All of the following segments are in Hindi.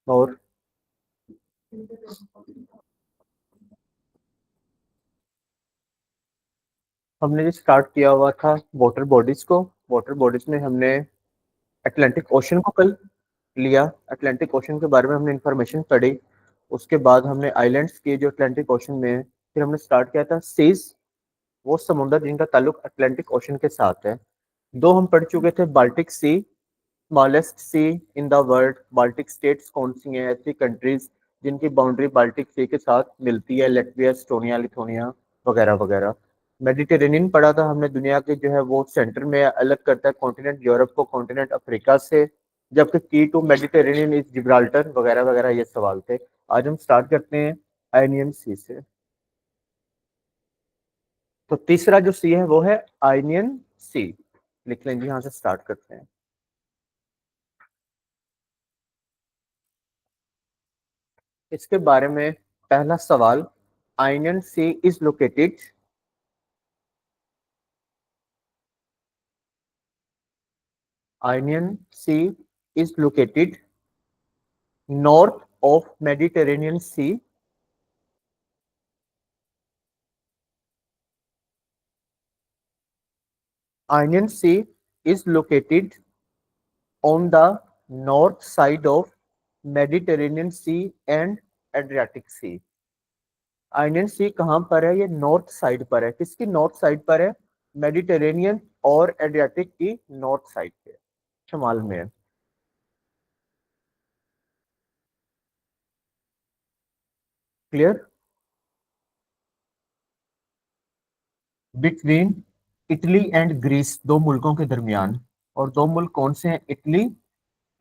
और हमने जो स्टार्ट किया हुआ था वाटर बॉडीज में हमने अटलांटिक ओशन को कल लिया। अटलांटिक ओशन के बारे में हमने इंफॉर्मेशन पढ़ी। उसके बाद हमने आइलैंड्स किए जो अटलांटिक ओशन में है। फिर हमने स्टार्ट किया था सीज, वो समुद्र जिनका ताल्लुक अटलांटिक ओशन के साथ है। दो हम पढ़ चुके थे, Baltic sea, smallest sea in the world. Baltic states कौन सी हैं? ऐसी कंट्रीज जिनकी बाउंड्री बाल्टिक सी के साथ मिलती है, लेटविया, एस्टोनिया, लिथुआनिया वगैरह वगैरह। मेडिटेरेनियन पढ़ा था हमने, दुनिया के जो है वो सेंटर में अलग करता है कॉन्टिनेंट यूरोप को कॉन्टिनेंट अफ्रीका से, जबकि की टू मेडिटेरेनियन इज जिब्राल्टर वगैरह वगैरह ये सवाल थे। आज हम स्टार्ट करते हैं आयनियन सी से। तो तीसरा जो सी है वो है आयनियन सी। लिख लेंगे, यहाँ से स्टार्ट करते हैं। इसके बारे में पहला सवाल, Ionian Sea is located, Ionian Sea is located north of Mediterranean Sea. Ionian Sea is located on the north side of Mediterranean Sea and Adriatic Sea. Ionian Sea कहाँ पर है? ये नॉर्थ साइड पर है। किसकी नॉर्थ साइड पर है? मेडिटेरेनियन और एड्रियाटिक की नॉर्थ साइड पे, शमाल में है। Clear? Between Italy and Greece, दो मुल्कों के दरमियान। और दो मुल्क कौन से हैं? Italy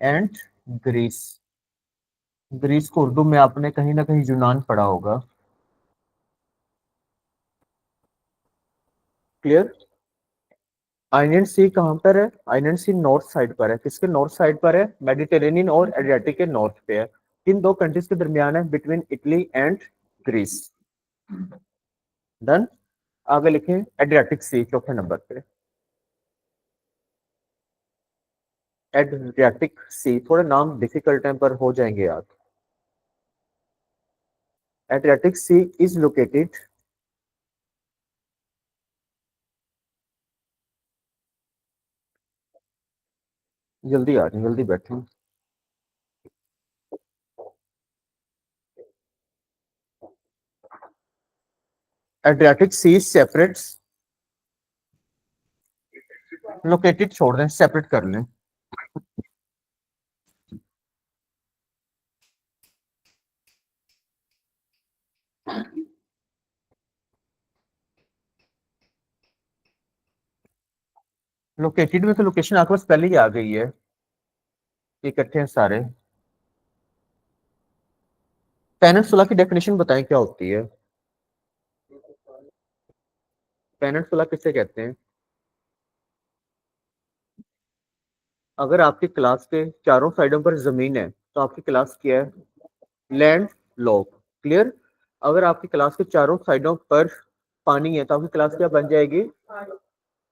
and Greece. ग्रीस को उर्दू में आपने कहीं ना कहीं यूनान पढ़ा होगा। क्लियर? आइनियन सी कहाँ पर है? आइनियन सी नॉर्थ साइड पर है। किसके नॉर्थ साइड पर है? मेडिटेरेनियन और एड्रियाटिक के नॉर्थ पे है। किन दो कंट्रीज के दरमियान है? Between Italy and Greece. Done. आगे लिखें एड्रियाटिक सी चौथे नंबर पे। एड्रियाटिक सी, थोड़ा नाम डिफिकल्ट है पर हो जाएंगे याद। एड्रियाटिक सी इज लोकेटेड, जल्दी आ जाए, जल्दी बैठे। एड्रियाटिक सी सेपरेट्स, लोकेटेड छोड़ दें, सेपरेट कर लें। लोकेटेड में तो लोकेशन आपके पास पहले ही आ गई है, इकट्ठे हैं सारे। पेनिनसुला की डेफिनेशन बताएं क्या होती है? पेनिनसुला किसे कहते हैं? अगर आपकी क्लास के चारों साइडों पर जमीन है तो आपकी क्लास क्या है? Land lock. क्लियर? अगर आपकी क्लास के चारों साइडों पर पानी है तो आपकी क्लास क्या बन जाएगी?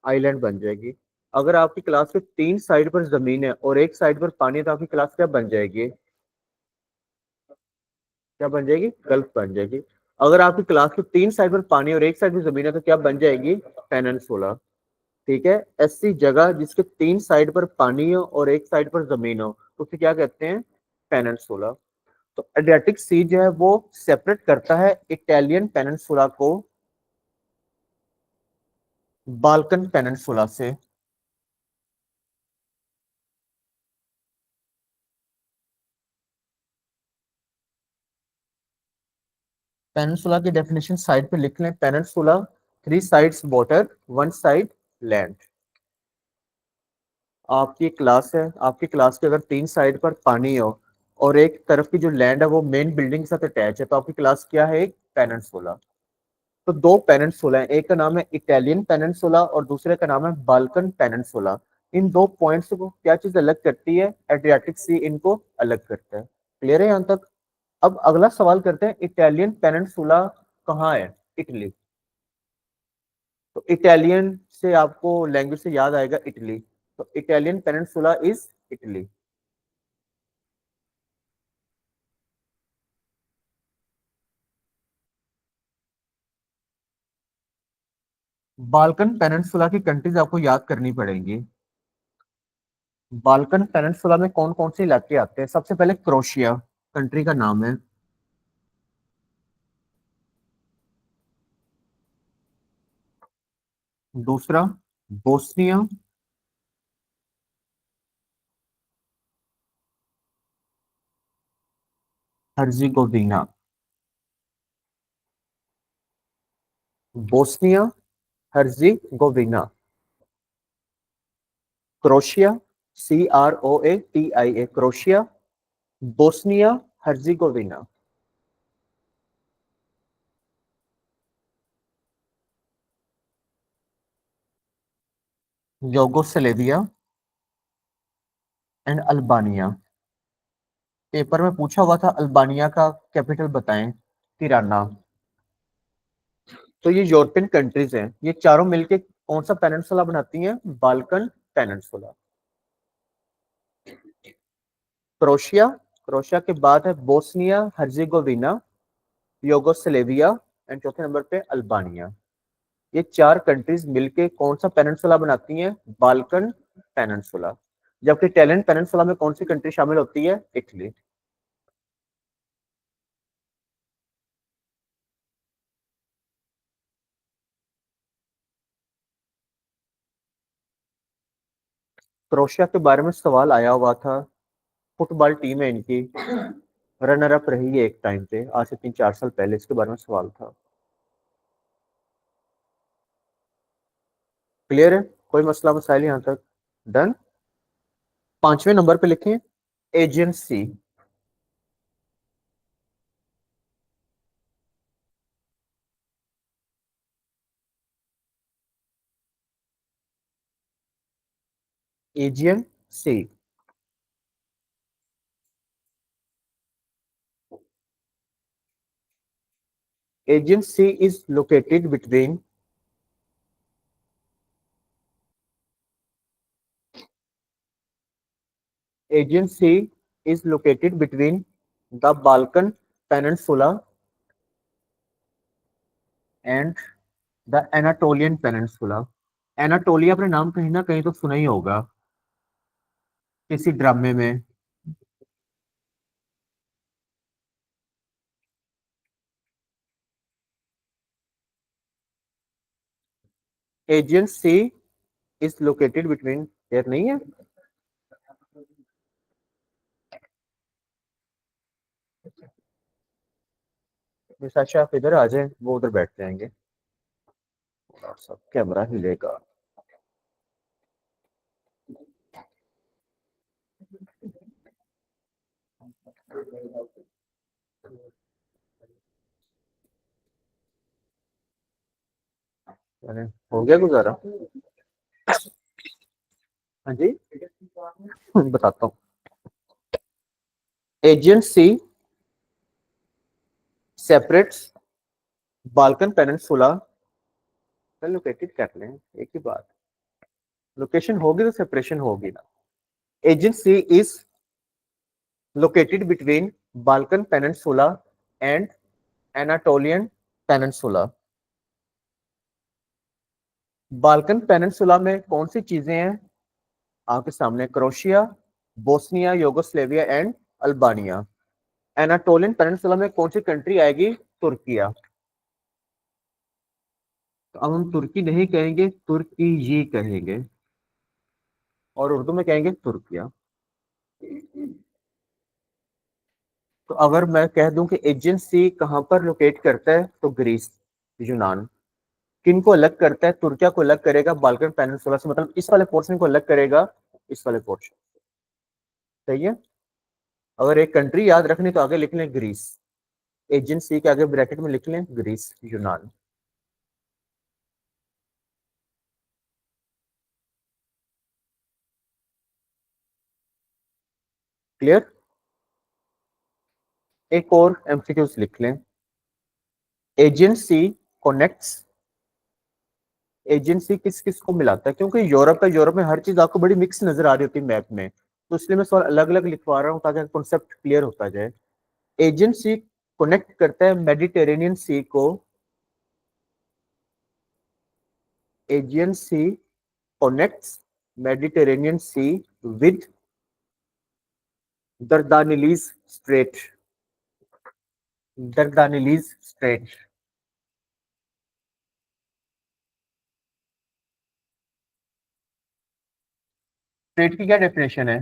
आइलैंड बन जाएगी। अगर आपकी क्लास के तीन साइड पर जमीन है और एक साइड पर पानी है तो आपकी क्लास क्या बन जाएगी? क्या बन जाएगी? गल्फ बन जाएगी। अगर आपकी क्लास के तीन साइड पर पानी और एक साइड पर जमीन है तो क्या बन जाएगी? पेनिनसुला। ठीक है, ऐसी जगह जिसके तीन साइड पर पानी हो और एक साइड पर जमीन हो तो उसे क्या कहते हैं? पेनिनसुला। तो एड्रियाटिक सी जो है वो सेपरेट करता है इटालियन पेनिनसुला को बाल्कन पेनिनसुला से। पेनिनसुला की डेफिनेशन साइड पे लिख लें। Peninsula, three sides water, one side land. आपकी क्लास है, आपकी क्लास के अगर तीन साइड पर पानी हो और एक तरफ की जो लैंड है वो मेन बिल्डिंग के साथ अटैच है तो आपकी क्लास क्या है? एक पेनिनसुला। तो दो पेनिनसुला है, एक का नाम है इटालियन पेनिनसुला और दूसरे का नाम है बाल्कन पेनिनसुला। इन दो पॉइंट्स को क्या चीज अलग करती है? एड्रियाटिक सी इनको अलग करता है। क्लियर है यहाँ तक? अब अगला सवाल करते हैं, इटालियन पेनिनसुला कहाँ है? इटली। तो इटालियन से आपको लैंग्वेज से याद आएगा इटली। तो Italian peninsula is Italy. Balkan peninsula की कंट्रीज आपको याद करनी पड़ेंगी। बाल्कन पेनिनसुला में कौन कौन से इलाके आते हैं? सबसे पहले क्रोशिया कंट्री का नाम है। दूसरा Bosnia, Herzegovina. Bosnia Herzegovina. Croatia, CROATIA, Croatia. Bosnia Herzegovina. Yugoslavia and Albania. Paper में पूछा हुआ था अल्बानिया का कैपिटल बताएं। तिराना। तो ये यूरोपियन कंट्रीज हैं, ये चारों मिलके कौन सा पेनिनसुला बनाती हैं? Balkan peninsula. क्रोशिया, क्रोशिया के बाद है बोस्निया हर्जेगोविना, योगोस्लेविया एंड चौथे नंबर पे अल्बानिया। ये चार कंट्रीज मिलके कौन सा पेनिनसुला बनाती हैं? Balkan peninsula. जबकि इटालियन पेनिनसुला में कौन सी कंट्री शामिल होती है? इटली। क्रोशिया के बारे में सवाल आया हुआ था। फुटबॉल टीम है इनकी, रनर अप रही है एक टाइम पे, आज से 3-4 साल पहले इसके बारे में सवाल था। क्लियर है? कोई मसला मसाइल यहाँ तक? डन। पांचवें नंबर पे लिखें agency. Aegean sea. Aegean C is located between Aegean C is located between the Balkan peninsula and the Anatolian peninsula. Anatolia अपने नाम कहीं ना कहीं तो सुना ही होगा किसी ड्रामे में। Aegean C is located between, यार नहीं है? निशाशा आप इधर आ जाए, वो उधर बैठ जाएंगे। थोड़ा सा कैमरा हिलेगा। अरे, हो गया गुजारा। हाँ जी, बताता हूँ। एजियन सी सेपरेट्स बाल्कन पेनिनसुला। लोकेटेड कर लें, एक ही बात। लोकेशन होगी तो सेपरेशन होगी ना। Aegean C is located between Balkan peninsula and Anatolian Peninsula. Balkan Peninsula में कौन सी चीजें हैं आपके सामने? Croatia, Bosnia, Yugoslavia and Albania. Anatolian Peninsula में कौन सी कंट्री आएगी? तुर्किया। तो अब हम तुर्की नहीं कहेंगे, तुर्की ये कहेंगे, और उर्दू में कहेंगे तुर्किया। तो अगर मैं कह दूं कि एजियन सी कहां पर लोकेट करता है, तो ग्रीस, यूनान। किन को अलग करता है? तुर्किया को अलग करेगा बाल्कन पेनिनसुला से, मतलब इस वाले पोर्शन को अलग करेगा इस वाले पोर्शन। सही है? अगर एक कंट्री याद रखनी तो आगे लिख लें ग्रीस। एजियन सी के आगे ब्रैकेट में लिख लें ग्रीस, यूनान। क्लियर? एक और एमसीक्यूज लिख लें। एजियन सी कनेक्ट्स, एजेंसी किस किस को मिलाता है? क्योंकि यूरोप है, यूरोप में हर चीज आपको बड़ी मिक्स नजर आ रही होती है मैप में, तो इसलिए मैं सवाल अलग अलग लिखवा रहा हूँ ताकि कॉन्सेप्ट क्लियर होता जाए। एजेंसी कनेक्ट करता है मेडिटेरेनियन सी को Aegean sea connects Mediterranean Sea with Dardanelles Strait. Dardanelles Strait. Strait की क्या डेफिनेशन है?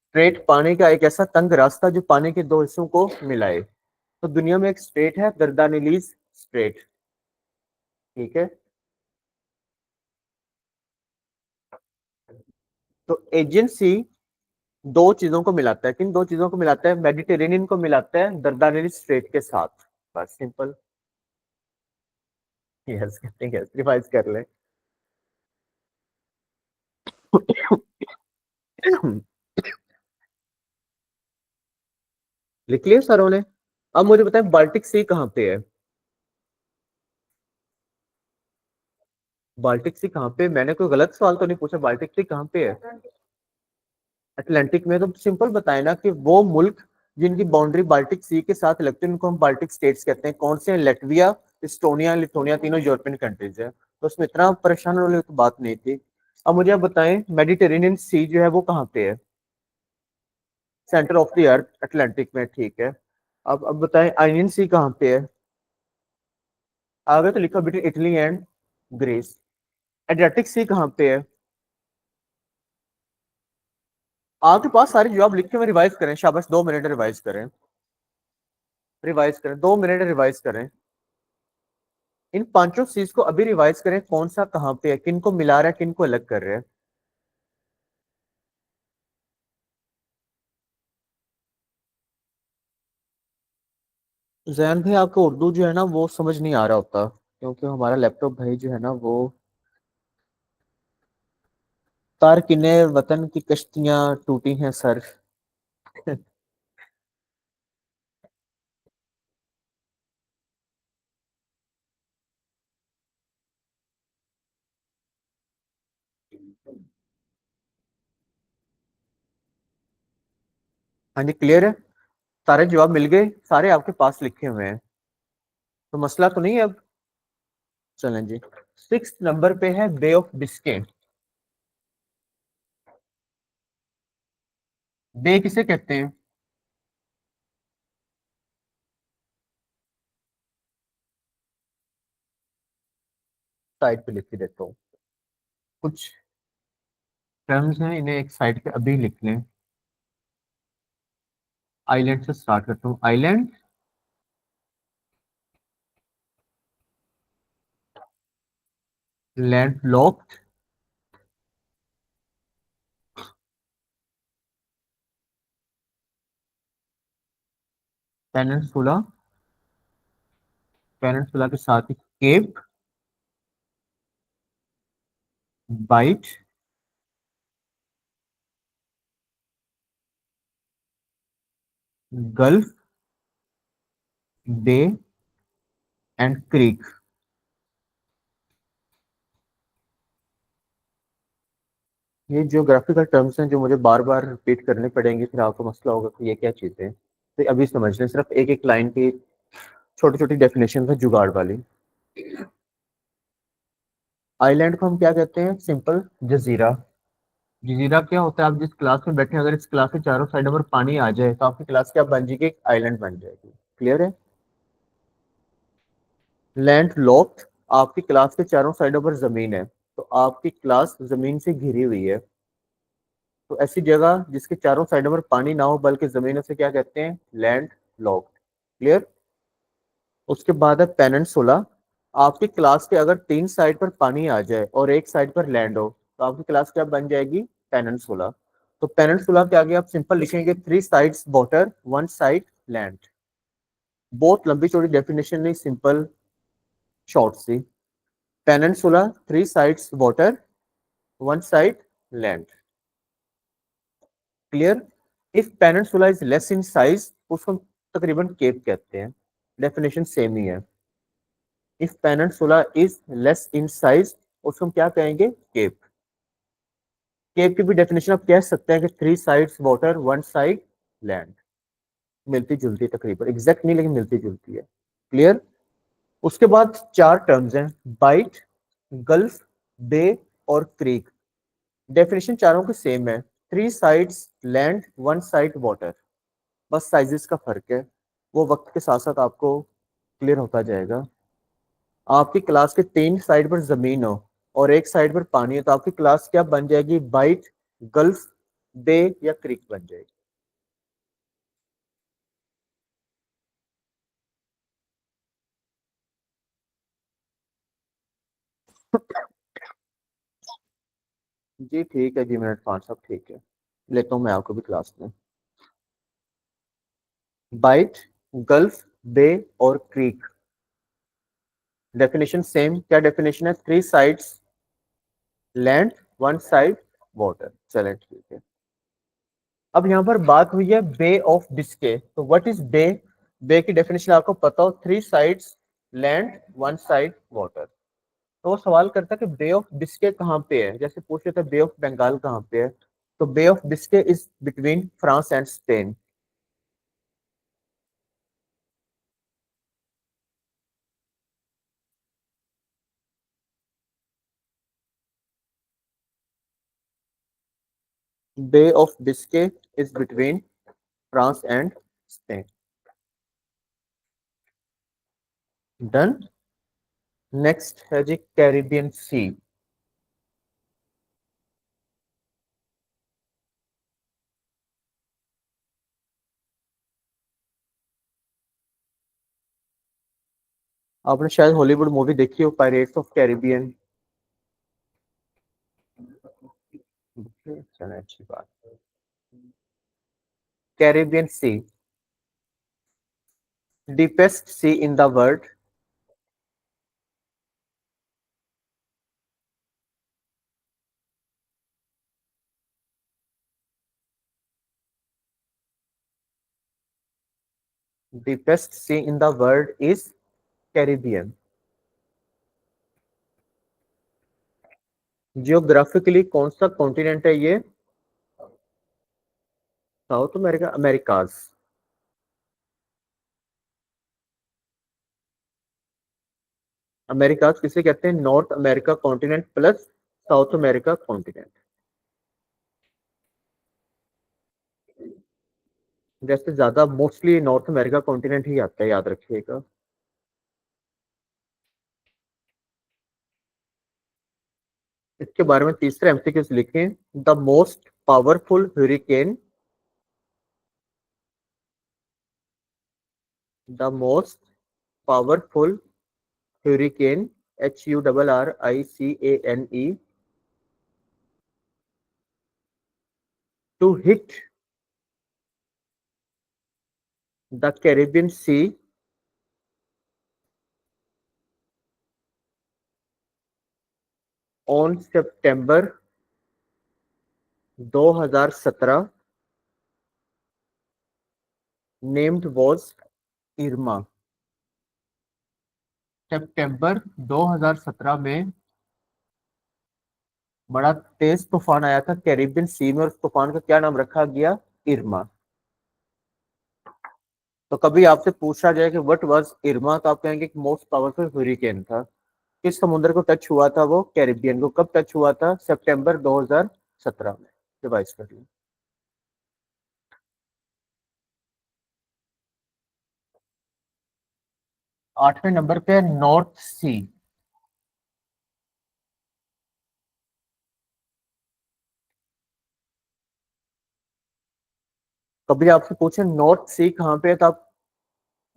स्ट्रेट पानी का एक ऐसा तंग रास्ता जो पानी के दो हिस्सों को मिलाए। तो दुनिया में एक स्ट्रेट है दरदानेलीज स्ट्रेट। ठीक है। तो एजियन सी दो चीजों को मिलाता है। किन दो चीजों को मिलाता है? मेडिटेरेनियन को मिलाता है दरदानेलीज स्ट्रेट के साथ। बस सिंपल। यस ठीक है, रिवाइज कर ले। लिख लिया सरों ने। अब मुझे बताएं बाल्टिक सी कहाँ पे है? बाल्टिक सी कहाँ पे? मैंने कोई गलत सवाल तो नहीं पूछा। बाल्टिक सी कहाँ पे है? अटलांटिक में। तो सिंपल बताए ना कि वो मुल्क जिनकी बाउंड्री बाल्टिक सी के साथ लगती है उनको हम बाल्टिक स्टेट्स कहते हैं। कौन से हैं? लेटविया, इस्टोनिया, लिथुआनिया, तीनों यूरोपियन कंट्रीज है। तो उसमें इतना परेशान होने वाली तो बात नहीं थी। अब मुझे आप बताएं मेडिटेरेनियन सी जो है वो कहाँ पे है? Centre of the earth, Atlantic में। ठीक है। अब बताएं आइनियन सी कहाँ पे है? आगे तो लिखा between Italy and Greece. Adriatic Sea कहाँ पे है? आपके पास सारे जवाब लिखे हुए, रिवाइज करें। शाबाश, 2 मिनट रिवाइज करें। रिवाइज करें, 2 मिनट रिवाइज करें। इन पांचों चीज को अभी रिवाइज करें। कौन सा कहाँ पे है, किन को मिला रहा है, किन को अलग कर रहा है। जैन भाई आपको उर्दू जो है ना वो समझ नहीं आ रहा होता, क्योंकि हमारा लैपटॉप भाई जो है ना वो तारकिने वतन की कश्तियां टूटी हैं सर। हाँ जी, क्लियर है। सारे जवाब मिल गए, सारे आपके पास लिखे हुए हैं। तो मसला तो नहीं है अब। चलें जी। 6 नंबर पे है बे ऑफ बिस्के। बे किसे कहते हैं? साइड पे लिख के देता हूँ। कुछ टर्म्स हैं, इन्हें एक साइड पे अभी लिख लें। आइलैंड से स्टार्ट करता हूँ। Island, land locked, peninsula, peninsula के साथ ही cape, bight, gulf, bay and creek. ये जियोग्राफिकल टर्म्स हैं जो मुझे बार बार रिपीट करने पड़ेंगे, फिर आपको मसला होगा कि ये क्या चीजें हैं। तो अभी समझ लें, सिर्फ एक एक लाइन की छोटी छोटी डेफिनेशन है जुगाड़ वाली। आइलैंड को हम क्या कहते हैं? सिंपल, जजीरा। जजीरा क्या होता है? आप जिस क्लास में बैठे हैं, अगर इस क्लास के चारों साइड पर पानी आ जाए तो आपकी क्लास क्या बन जाएगी? एक आइलैंड बन जाएगी। क्लियर है? लैंड लॉक्ड, आपकी क्लास के चारों साइडों पर जमीन है, तो आपकी क्लास जमीन से घिरी हुई है। तो ऐसी जगह जिसके चारों साइडों पर पानी ना हो बल्कि जमीन, उसे क्या कहते हैं? Land locked. क्लियर? उसके बाद है पेनिनसुला। आपकी क्लास के अगर 3 साइड पर पानी आ जाए और एक साइड पर लैंड हो तो आपकी क्लास क्या बन जाएगी? पेनिनसुला। तो पेनिनसुला के आगे आप सिंपल लिखेंगे 3 साइड्स वाटर, 1 साइड लैंड। बहुत लंबी चौड़ी डेफिनेशन नहीं, सिंपल शॉर्ट सी। Peninsula, 3 sides water, 1 side land. Clear? If peninsula is less in size उसको हम तकरीबन केप कहते हैं। डेफिनेशन सेम ही है। If peninsula is less in size उसको हम क्या कहेंगे? केप। केप की भी डेफिनेशन आप कह सकते हैं कि 3 साइड्स वाटर, 1 साइड लैंड। मिलती जुलती तकरीबन, एग्जैक्ट नहीं लेकिन मिलती जुलती है। क्लियर? उसके बाद चार टर्म्स हैं, बाइट, गल्फ, बे और क्रीक। डेफिनेशन चारों की सेम है, three sides land, one side water. बस साइजेस का फर्क है, वो वक्त के साथ साथ आपको क्लियर होता जाएगा। आपकी क्लास के तीन साइड पर जमीन हो और एक साइड पर पानी हो तो आपकी क्लास क्या बन जाएगी? बाइट, गल्फ, बे या क्रीक बन जाएगी। जी ठीक है जी, मिनट पाँच, सब ठीक है। लेता हूँ मैं आपको भी क्लास में। बाइट, गल्फ, बे और क्रीक। डेफिनेशन सेम, क्या डेफिनेशन है? Three sides land, one side water. चले ठीक है। अब यहाँ पर बात हुई है बे ऑफ बिस्के, तो व्हाट इज बे? बे की डेफिनेशन आपको पता हो, three sides land, one side water. तो वो सवाल करता है कि बे ऑफ बिस्के कहाँ पे है, जैसे पूछ लेते हैं बे ऑफ बंगाल कहाँ पे है। तो Bay of Biscay is between France and Spain. Bay of Biscay is between France and Spain. Done. Next है जी कैरिबियन सी। आपने शायद हॉलीवुड मूवी देखी हो, पायरेट्स ऑफ कैरिबियन। चलो अच्छी बात। Caribbean sea, deepest sea in the world. Deepest sea in the world is Caribbean. Geographically कौन सा कॉन्टिनेंट है ये? South America, America's. अमेरिकाज किसे कहते हैं? North America continent plus south America continent. जैसे ज्यादा मोस्टली नॉर्थ अमेरिका कॉन्टिनेंट ही आता है, याद रखिएगा। इसके बारे में तीसरे एमसीक्यूज लिखें। The most powerful hurricane, the most powerful hurricane, HURRICANE, to hit the Caribbean Sea on September 2017 named was Irma। सितंबर 2017 में बड़ा तेज तूफान आया था कैरिबियन सी में और उस तूफान का क्या नाम रखा गया? इरमा। तो कभी आपसे पूछा जाए कि व्हाट वाज इरमा, तो आप कहेंगे कि मोस्ट पावरफुल हरिकेन था। किस समुद्र को टच हुआ था वो? कैरिबियन को। कब टच हुआ था? सितंबर 2017 में। रिवाइज कर लिया। आठवें नंबर पे नॉर्थ सी। कभी आपसे पूछे नॉर्थ सी कहाँ पे है, तो आप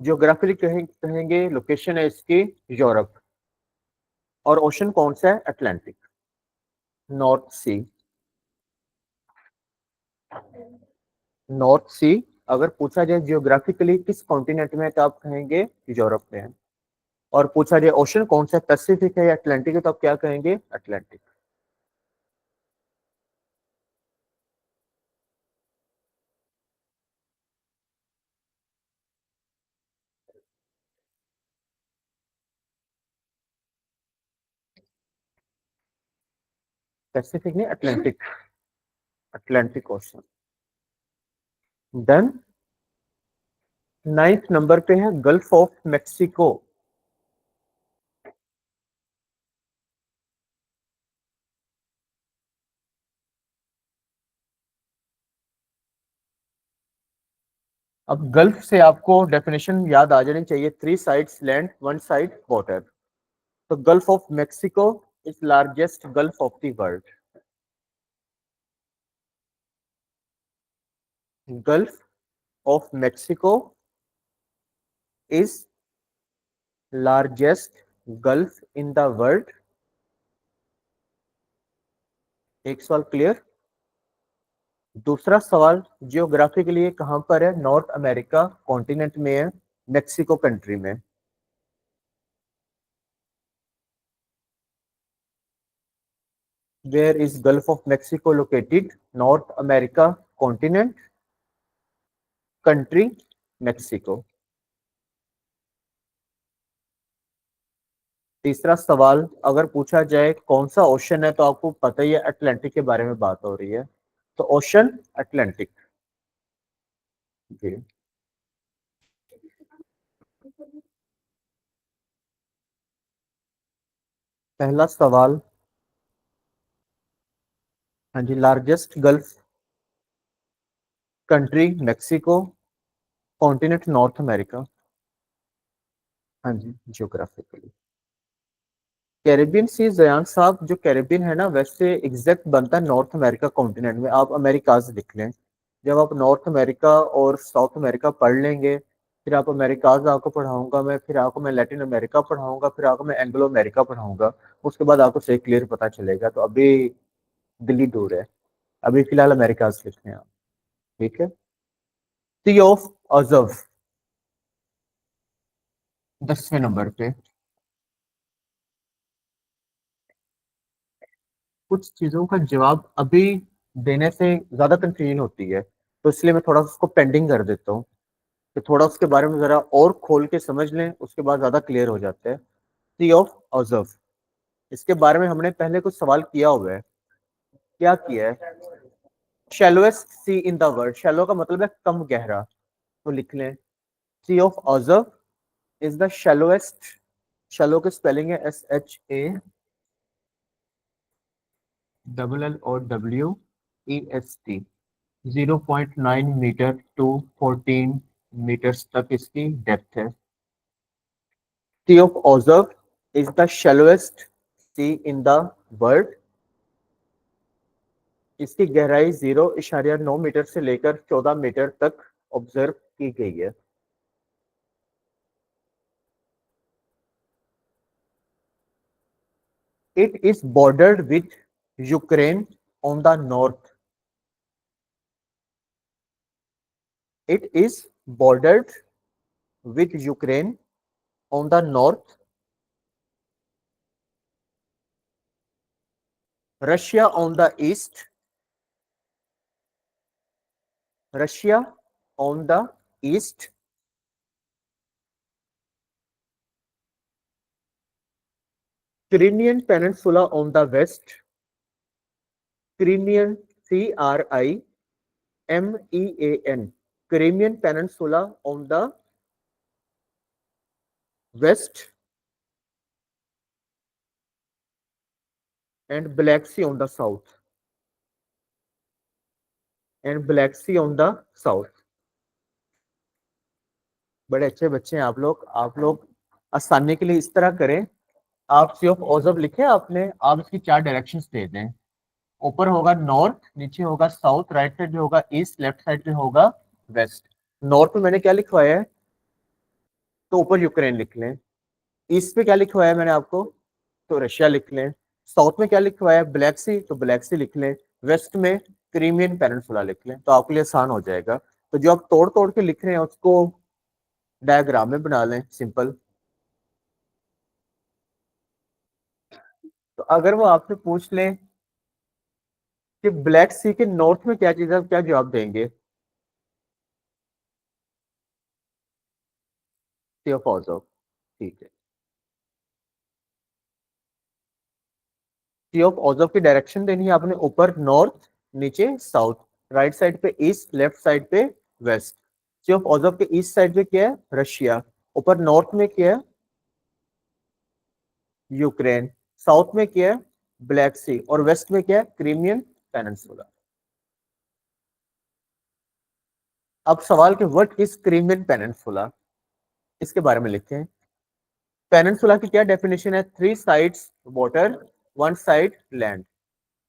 जियोग्राफिकली कहेंगे लोकेशन है इसकी यूरोप। और ओशन कौन सा है? अटलांटिक। नॉर्थ सी। नॉर्थ सी अगर पूछा जाए जियोग्राफिकली किस कॉन्टिनेंट में है, तो आप कहेंगे यूरोप में है। और पूछा जाए ओशन कौन सा है, पैसिफिक है या अटलांटिक है, तो आप क्या कहेंगे? अटलांटिक। पैसिफिक नहीं, Atlantic. Atlantic ocean. Then ninth number पे है गल्फ ऑफ मेक्सिको। अब गल्फ से आपको डेफिनेशन याद आ जानी चाहिए, 3 साइड्स लैंड, 1 साइड वाटर। तो gulf of Mexico is largest gulf of the world. Gulf of Mexico is largest gulf in the world. एक सवाल क्लियर। दूसरा सवाल, जियोग्राफी के लिए कहां पर है? नॉर्थ अमेरिका कॉन्टिनेंट में है, मेक्सिको कंट्री में। Where is gulf of Mexico located? North America continent, country Mexico. तीसरा सवाल, अगर पूछा जाए कौन सा ओशन है, तो आपको पता ही है अटलांटिक के बारे में बात हो रही है, तो ओशन अटलांटिक। जी। पहला सवाल, हाँ जी, largest gulf country Mexico, continent North America. हाँ जी, जियोग्राफिकली कैरेबियन सी। जयान साहब, जो कैरेबियन है ना, वैसे एग्जैक्ट बनता है नॉर्थ अमेरिका कॉन्टिनेंट में। आप अमेरिकाज लिख लें। जब आप नॉर्थ अमेरिका और साउथ अमेरिका पढ़ लेंगे, फिर आप अमेरिकाज आपको पढ़ाऊंगा मैं, फिर आपको मैं लैटिन अमेरिका पढ़ाऊंगा, फिर आपको मैं एंग्लो अमेरिका पढ़ाऊंगा। उसके बाद आपको सही क्लियर पता चलेगा। तो अभी दिल्ली दूर है, अभी फिलहाल अमेरिकाज लिख रहे हैं आप। ठीक है। सी ऑफ अजव 10वें नंबर पे। कुछ चीजों का जवाब अभी देने से ज्यादा कंफ्यूजन होती है, तो इसलिए मैं थोड़ा उसको पेंडिंग कर देता हूँ, कि थोड़ा उसके बारे में जरा और खोल के समझ लें, उसके बाद ज्यादा क्लियर हो जाता है। सी ऑफ ऑजव, इसके बारे में हमने पहले कुछ सवाल किया हुआ है। क्या किया है? Shallowest sea in the world. Shallow का मतलब है कम गहरा, तो लिख लें Sea of Azov is the shallowest. Shallow की स्पेलिंग है SHALLOWEST। 0.9 मीटर टू 14 मीटर्स तक इसकी डेप्थ है। Sea of Azov is the shallowest sea in the world. इसकी गहराई 0.9 मीटर से लेकर 14 मीटर तक ऑब्जर्व की गई है। It is bordered with Ukraine on the north. It is bordered with Ukraine on the north, Russia on the east, Russia on the east, Crimean peninsula on the west. Crimean, CRIMEAN, Crimean peninsula on the west and black sea on the south. And black sea on the south. बड़े अच्छे बच्चे हैं आप लोग। आप लोग आसानी के लिए इस तरह करें, आप सी ऑफ ओजब लिखे आपने, आप इसकी 4 डायरेक्शंस दे दें। ऊपर होगा नॉर्थ, नीचे होगा साउथ, राइट साइड में होगा ईस्ट, लेफ्ट साइड में होगा वेस्ट। नॉर्थ में मैंने क्या लिखवाया है? तो ऊपर यूक्रेन लिख लें। ईस्ट में क्या लिखवाया है मैंने आपको? तो रशिया लिख लें। साउथ में क्या लिखवाया है? ब्लैक सी, तो ब्लैक सी लिख लें। वेस्ट में क्रीमियन पेनिनसुला लिख लें, तो आपके लिए आसान हो जाएगा। तो जो आप तोड़ तोड़ के लिख रहे हैं उसको डायग्राम में बना लें, सिंपल। तो अगर वो आपसे पूछ लें कि ब्लैक सी के नॉर्थ में क्या चीज है, आप क्या जवाब देंगे? सी ऑफ ऑजो। ठीक है। सी ऑफ ऑजो की डायरेक्शन देनी है आपने, ऊपर नॉर्थ, नीचे साउथ, राइट साइड पे ईस्ट, लेफ्ट साइड पे वेस्ट। सी ऑफ ऑजो के ईस्ट साइड पे क्या है? रशिया। ऊपर नॉर्थ में क्या है? यूक्रेन। साउथ में क्या है? ब्लैक सी। और वेस्ट में क्या है? Crimean peninsula. अब सवाल के व्हाट इज क्रिमियन पेनिनसुला, इसके बारे में लिखें। पेनिनसुला की क्या डेफिनेशन है? 3 साइड्स वाटर, 1 साइड लैंड।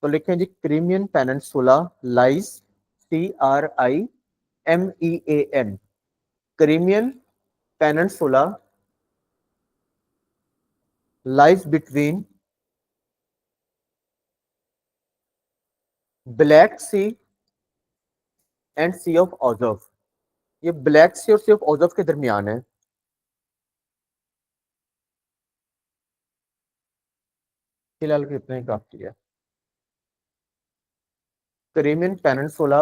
तो लिखें जी, Crimean Peninsula lies, CRIMEAN, Crimean Peninsula lies between Black Sea and Sea of Azov. ये ब्लैक सी और सी ऑफ ऑजफ के दरमियान है। फिलहाल के इतना ही काफी है। Crimean Peninsula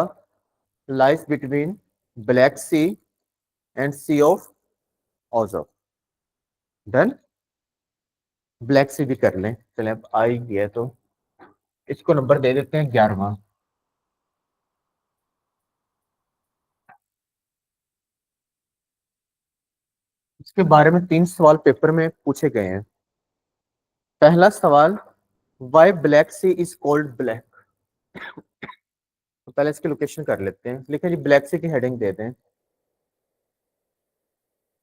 lies between Black Sea and Sea of Azov. Done. Black Sea भी कर लें, चले अब आ ही गया तो इसको नंबर दे देते हैं 11वां। इसके बारे में 3 सवाल पेपर में पूछे गए हैं। पहला सवाल, why black C is called black. तो पहले इसकी लोकेशन कर लेते हैं। लिखें जी, ब्लैक सी की हेडिंग दे दें।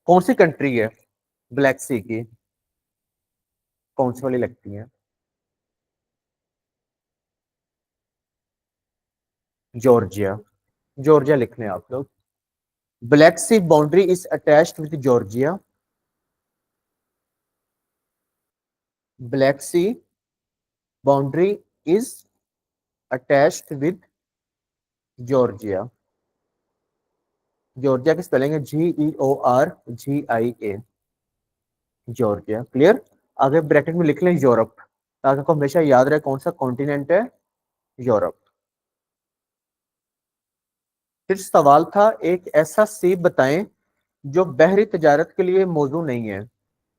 कौन सी कंट्री है ब्लैक सी की? कौन सी वाली लगती है? जॉर्जिया। जॉर्जिया लिख लें आप लोग। Black sea boundary is attached with Georgia. Black sea boundary is attached with Georgia. Georgia की स्पेलिंग है GEORGIA। जॉर्जिया। क्लियर। आगे ब्रैकेट में लिख लें यूरोप, ताकि आपको हमेशा याद रहे कौन सा कॉन्टिनेंट है, यूरोप। फिर सवाल था, एक ऐसा सी बताएं जो बहरी तजारत के लिए मौजू नहीं है।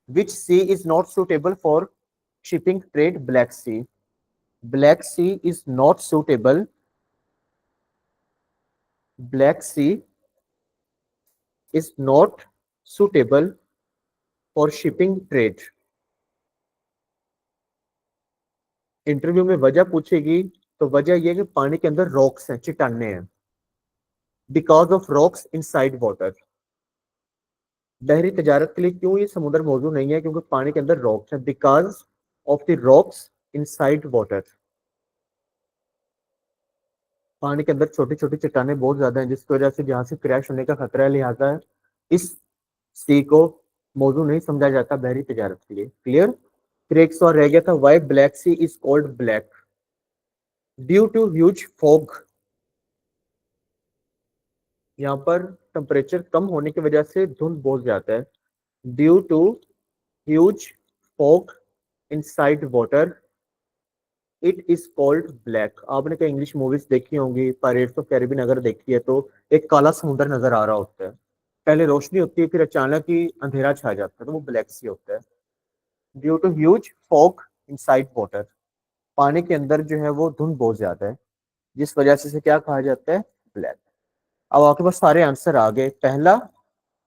Which sea is not suitable for shipping trade? Black Sea. Black C is not suitable, Black C is not suitable for shipping trade. Interview में वजह पूछेगी, तो वजह यह कि पानी के अंदर रॉक्स हैं, चट्टाने हैं। Because of rocks inside water. बहरी तजारत के लिए क्यों ये समुद्र मौजूद नहीं है? क्योंकि पानी के अंदर रॉक्स हैं। Because of the rocks inside water. पानी के अंदर छोटी छोटी चट्टाने बहुत ज्यादा हैं, जिसकी वजह से जहां से क्रैश होने का खतरा है, लिहाजा इस सी को मौजूद नहीं समझा जाता बहरी तजारत के लिए। क्लियर। फिर एक सवाल रह गया था, why black C is called black? Due to huge fog. यहाँ पर टेम्परेचर कम होने की वजह से धुंध बहुत जाता है। Due to huge fog inside water it is called black. आपने कई इंग्लिश मूवीज देखी होंगी, पायरेट्स ऑफ कैरिबियन अगर देखी है, तो एक काला समुद्र नजर आ रहा होता है। पहले रोशनी होती है, फिर अचानक ही अंधेरा छा जाता है, तो वो ब्लैक सी होता है। Due to huge fog inside water, पानी के अंदर जो है वो धुंध बहुत ज्यादा है, जिस वजह से इसे क्या कहा जाता है? ब्लैक। अब आपके पास सारे आंसर आ गए। पहला,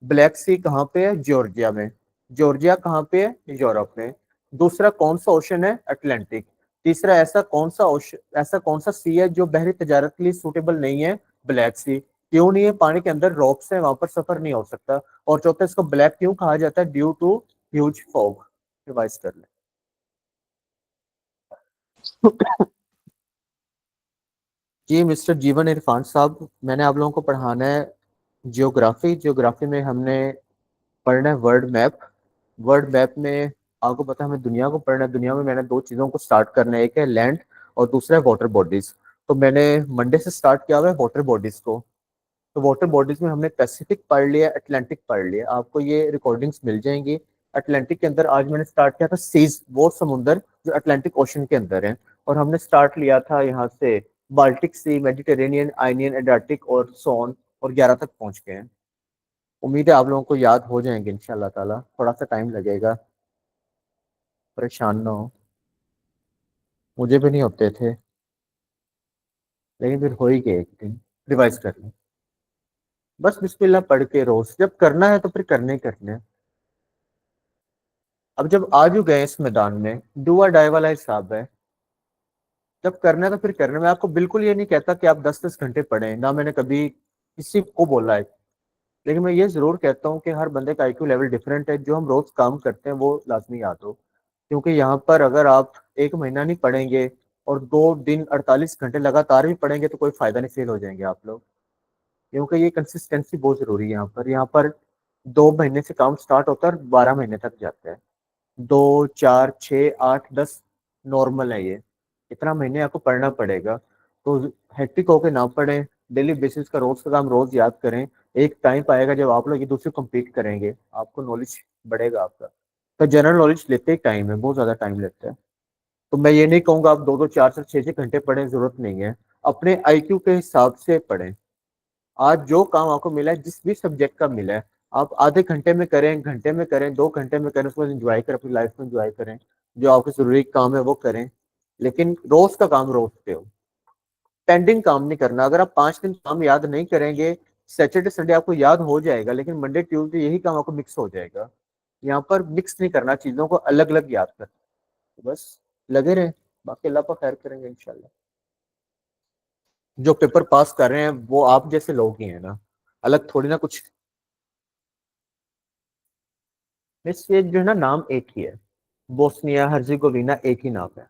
ब्लैक सी कहाँ पे है? जॉर्जिया में। जॉर्जिया कहाँ पे है? यूरोप में। दूसरा, कौन सा ओशन है? अटलांटिक। तीसरा, ऐसा कौन सा ओशन, ऐसा कौन सा सी है जो बहरी तजारत के लिए सूटेबल नहीं है? ब्लैक सी। क्यों नहीं है? पानी के अंदर रॉक्स है, वहां पर सफर नहीं हो सकता। और चौथा, इसको ब्लैक क्यों कहा जाता है? Due to huge fog. Revise कर ले। जी मिस्टर जीवन इरफान साहब, मैंने आप लोगों को पढ़ाना है जियोग्राफी। जियोग्राफी में हमने पढ़ना है वर्ल्ड मैप। वर्ल्ड मैप में आपको पता है हमें दुनिया को पढ़ना है। दुनिया में मैंने 2 चीज़ों को स्टार्ट करना है, एक है लैंड और दूसरा है वाटर बॉडीज। तो मैंने मंडे से स्टार्ट किया हुआ है वाटर बॉडीज को। तो वाटर बॉडीज में हमने पैसिफिक पढ़ लिया, अटलांटिक पढ़ लिया, आपको ये रिकॉर्डिंग्स मिल जाएंगी। अटलांटिक के अंदर आज मैंने स्टार्ट किया था सीज, वो समुंदर जो अटलांटिक ओशन के अंदर है। और हमने स्टार्ट लिया था यहाँ से बाल्टिक सी, मेडिटेरेनियन, आइनियन, एड्रियाटिक और सोन, और 11 तक पहुंच गए हैं। उम्मीद है आप लोगों को याद हो जाएंगे इंशाल्लाह ताला, थोड़ा सा टाइम लगेगा, परेशान ना हो। मुझे भी नहीं होते थे, लेकिन फिर हो ही गए एक दिन। रिवाइज कर लें, बस बिस्मिल्लाह पढ़ के रोज जब करना है तो फिर करने ही करने हैं। अब जब आज गए इस मैदान में, डू और डाई वाला हिसाब है। जब करना है तो फिर करना है। मैं आपको बिल्कुल ये नहीं कहता कि आप 10-10 घंटे पढ़ें, ना मैंने कभी किसी को बोला है। लेकिन मैं ये जरूर कहता हूँ कि हर बंदे का आईक्यू लेवल डिफरेंट है, जो हम रोज काम करते हैं वो लाजमी याद हो। क्योंकि यहाँ पर अगर आप एक महीना नहीं पढ़ेंगे और 2 दिन 48 घंटे लगातार भी पढ़ेंगे तो कोई फायदा नहीं, फेल हो जाएंगे आप लोग। क्योंकि ये कंसिस्टेंसी बहुत जरूरी है यहाँ पर 2 महीने से काम स्टार्ट होता है और 12 महीने तक जाता है। 2 4 6 8 10 नॉर्मल है ये। इतना महीने आपको पढ़ना पड़ेगा। तो हेक्टिक होके ना पढ़ें। डेली बेसिस का रोज का काम रोज याद करें। एक टाइम पाएगा जब आप लोग एक दूसरे कम्पीट करेंगे, आपको नॉलेज बढ़ेगा आपका। तो जनरल नॉलेज लेते ही टाइम है, बहुत ज्यादा टाइम लेता है। तो मैं ये नहीं कहूंगा आप 2 2 4 4 6 6 घंटे पढ़ें, जरूरत नहीं है। अपने आईक्यू के हिसाब से पढ़ें। आज जो काम आपको मिला है, जिस भी सब्जेक्ट का मिला है, आप आधे घंटे में करें, घंटे में करें, 2 घंटे में करें, उसको एंजॉय करें, अपनी लाइफ में एंजॉय करें। जो आपके जरूरी काम है वो करें। लेकिन रोज का काम रोज पे हो। पेंडिंग काम नहीं करना। अगर आप 5 दिन काम याद नहीं करेंगे, सैटरडे संडे आपको याद हो जाएगा, लेकिन मंडे ट्यूसडे यही काम आपको मिक्स हो जाएगा। यहाँ पर मिक्स नहीं करना, चीजों को अलग अलग याद करना। बस लगे रहे, बाकी अल्लाह पर खैर करेंगे इंशाल्लाह। जो पेपर पास कर रहे हैं वो आप जैसे लोग ही हैं ना, अलग थोड़ी ना कुछ। मिस ये जो है ना, नाम एक ही है। बोस्निया हर्जेगोविना एक ही नाम है।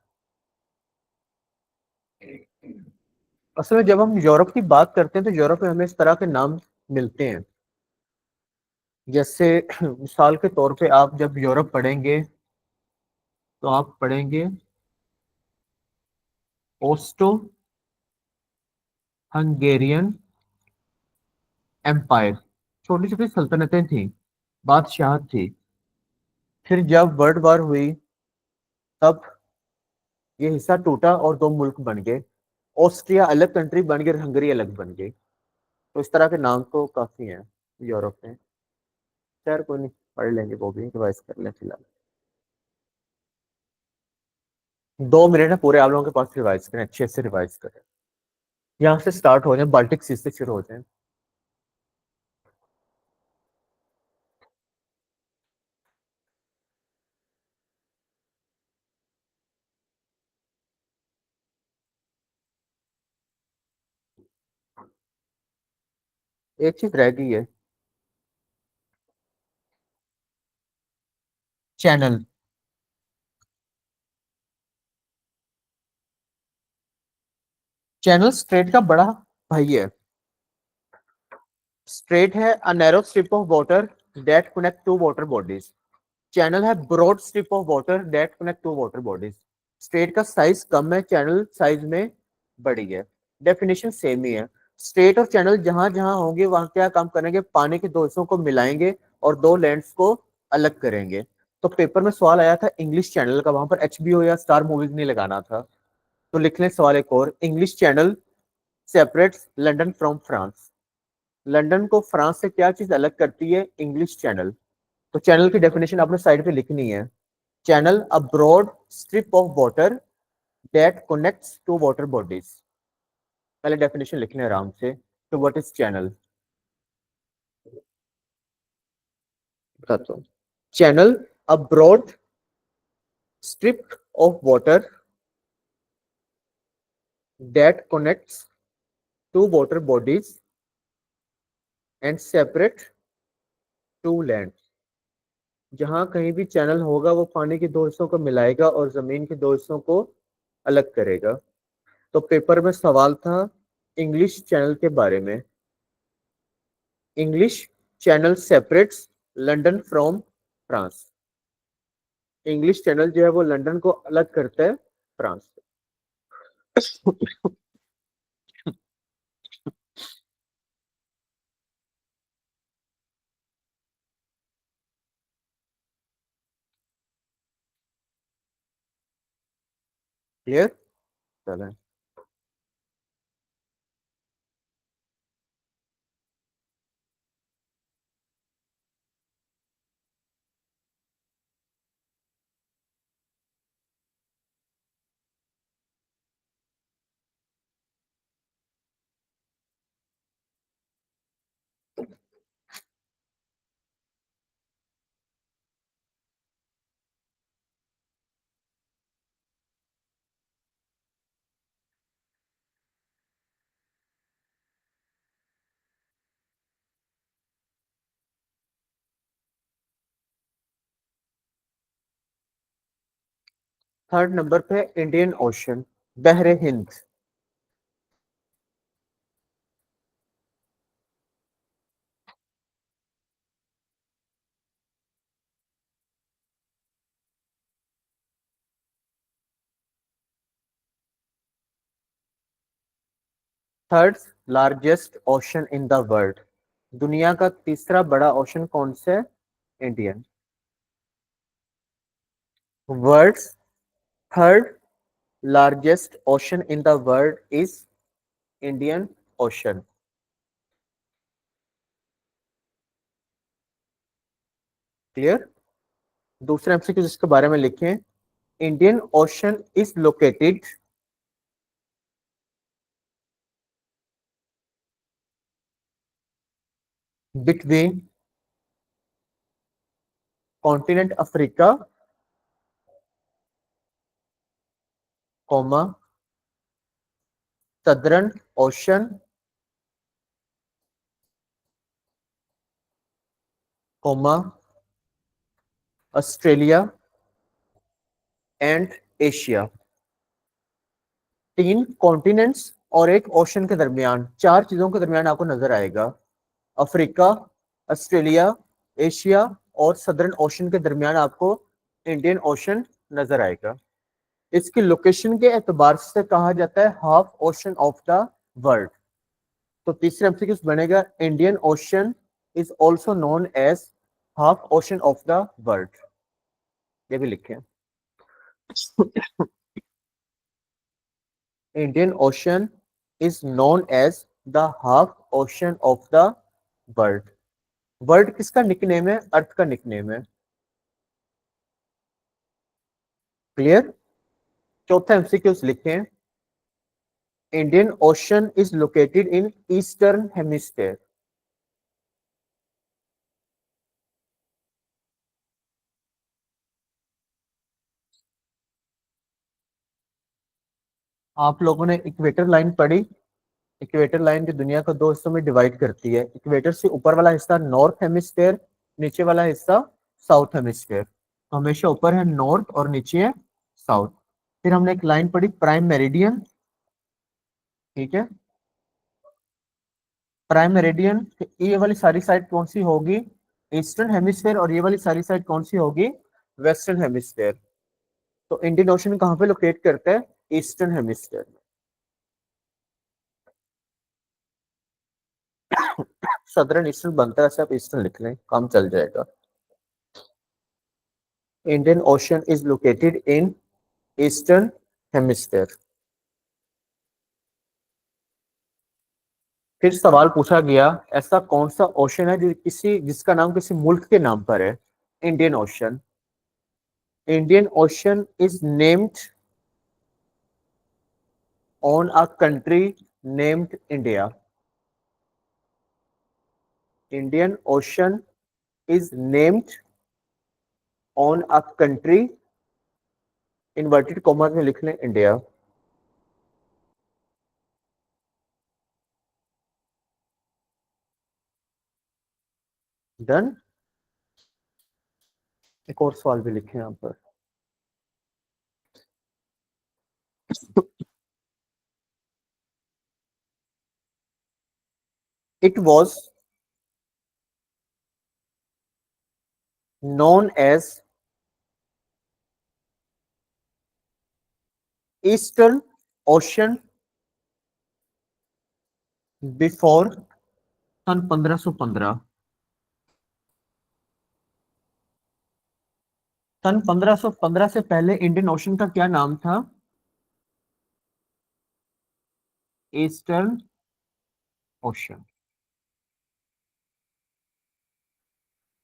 असल में जब हम यूरोप की बात करते हैं तो यूरोप में हमें इस तरह के नाम मिलते हैं। जैसे मिसाल के तौर पे आप जब यूरोप पढ़ेंगे तो आप पढ़ेंगे ऑस्ट्रो हंगेरियन एम्पायर। छोटी छोटी सल्तनतें थी, बादशाह थी। फिर जब वर्ल्ड वार हुई तब ये हिस्सा टूटा और 2 मुल्क बन गए। ऑस्ट्रिया अलग कंट्री बन गई और हंगरी अलग बन गई। तो इस तरह के नाम तो काफी हैं यूरोप में। खैर कोई नहीं, पढ़ लेंगे, वो भी रिवाइज कर लें फिलहाल। 2 मिनट है पूरे, आप लोगों के पास रिवाइज करें, अच्छे से रिवाइज करें। यहाँ से स्टार्ट हो जाए, बाल्टिक सी से शुरू हो जाए। एक चीज रह गई है, चैनल। चैनल स्ट्रेट का बड़ा भाई है। स्ट्रेट है a narrow strip of water that connect two water bodies. Channel है broad strip of water that connect two water bodies. Strait का साइज कम है, चैनल साइज में बड़ी है। डेफिनेशन सेम ही है। स्ट्रेट और चैनल जहां जहां होंगे वहां क्या काम करेंगे, पानी के दो हिस्सों को मिलाएंगे और दो लैंड्स को अलग करेंगे। तो पेपर में सवाल आया था इंग्लिश चैनल का, वहां पर एचबीओ या स्टार मूवीज नहीं लगाना था। तो लिख लें सवाल एक और, English channel separates London from France. London को फ्रांस से क्या चीज अलग करती है, इंग्लिश चैनल। तो चैनल की डेफिनेशन आपने साइड पे लिखनी है। Channel a broad strip of water that connects two water bodies. पहले डेफिनेशन लिखने आराम से। तो व्हाट इज चैनल, बताता हूँ। Channel a broad strip of water that connects two water bodies and separate two land. जहां कहीं भी चैनल होगा वो पानी के दो हिस्सों को मिलाएगा और जमीन के दो हिस्सों को अलग करेगा। तो पेपर में सवाल था इंग्लिश चैनल के बारे में। English channel separates London from France. English channel जो है वो लंदन को अलग करता है फ्रांस से। क्लियर, चलें। थर्ड नंबर पे इंडियन ओशन, बहरे Hind. Third largest ocean in the world, दुनिया का तीसरा बड़ा ओशन कौन सा है? Indian. World third largest ocean in the world is Indian ocean. Clear? दूसरे एमसीक्यू जिसके बारे में लिखें, Indian ocean is located between continent Africa, comma southern ocean, comma Australia and Asia. तीन कॉन्टिनेंट्स और एक ओशन के दरमियान, चार चीजों के दरमियान आपको नजर आएगा। अफ्रीका, ऑस्ट्रेलिया, एशिया और सदर्न ओशन के दरमियान आपको इंडियन ओशन नजर आएगा। इसकी लोकेशन के एतबार से कहा जाता है half ocean of the world. तो तीसरे एमसीक्यू बनेगा, Indian ocean is also known as half ocean of the world. ये भी लिखें, Indian ocean is known as the half ocean of the world. World किसका निकनेम है? अर्थ का निकनेम है। क्लियर? चौथा एमसीक्यू लिखें, Indian ocean is located in eastern hemisphere. आप लोगों ने इक्वेटर लाइन पढ़ी? इक्वेटर लाइन जो दुनिया को दो हिस्सों में डिवाइड करती है, इक्वेटर से ऊपर वाला हिस्सा नॉर्थ हेमिस्फेयर, नीचे वाला हिस्सा साउथ हेमिस्फेयर। हमेशा ऊपर है नॉर्थ और नीचे है साउथ। फिर हमने एक लाइन पढ़ी प्राइम मेरिडियन, ठीक है? प्राइम मेरिडियन, ये वाली सारी साइड कौन सी होगी? Eastern hemisphere. और ये वाली सारी साइड कौन सी होगी? Western hemisphere. तो इंडियन ओशन कहाँ पे लोकेट करता है? ईस्टर्न हेमिस्फेयर में। सदर्न ईस्टर्न बनता है, ऐसे आप ईस्टर्न लिख लें, काम चल जाएगा। Indian ocean is located in eastern hemisphere. फिर सवाल पूछा गया, ऐसा कौन सा ओशन है जो किसी जिसका नाम किसी मुल्क के नाम पर है? Indian Ocean. Indian ocean is named on a country named India. Indian ocean is named on a country, inverted comma में लिख लें, इंडिया। डन। एक और सवाल भी लिखे यहाँ पर, it was known as Eastern Ocean before सन 1515। सन 1515 से पहले इंडियन ओशन का क्या नाम था? Eastern Ocean.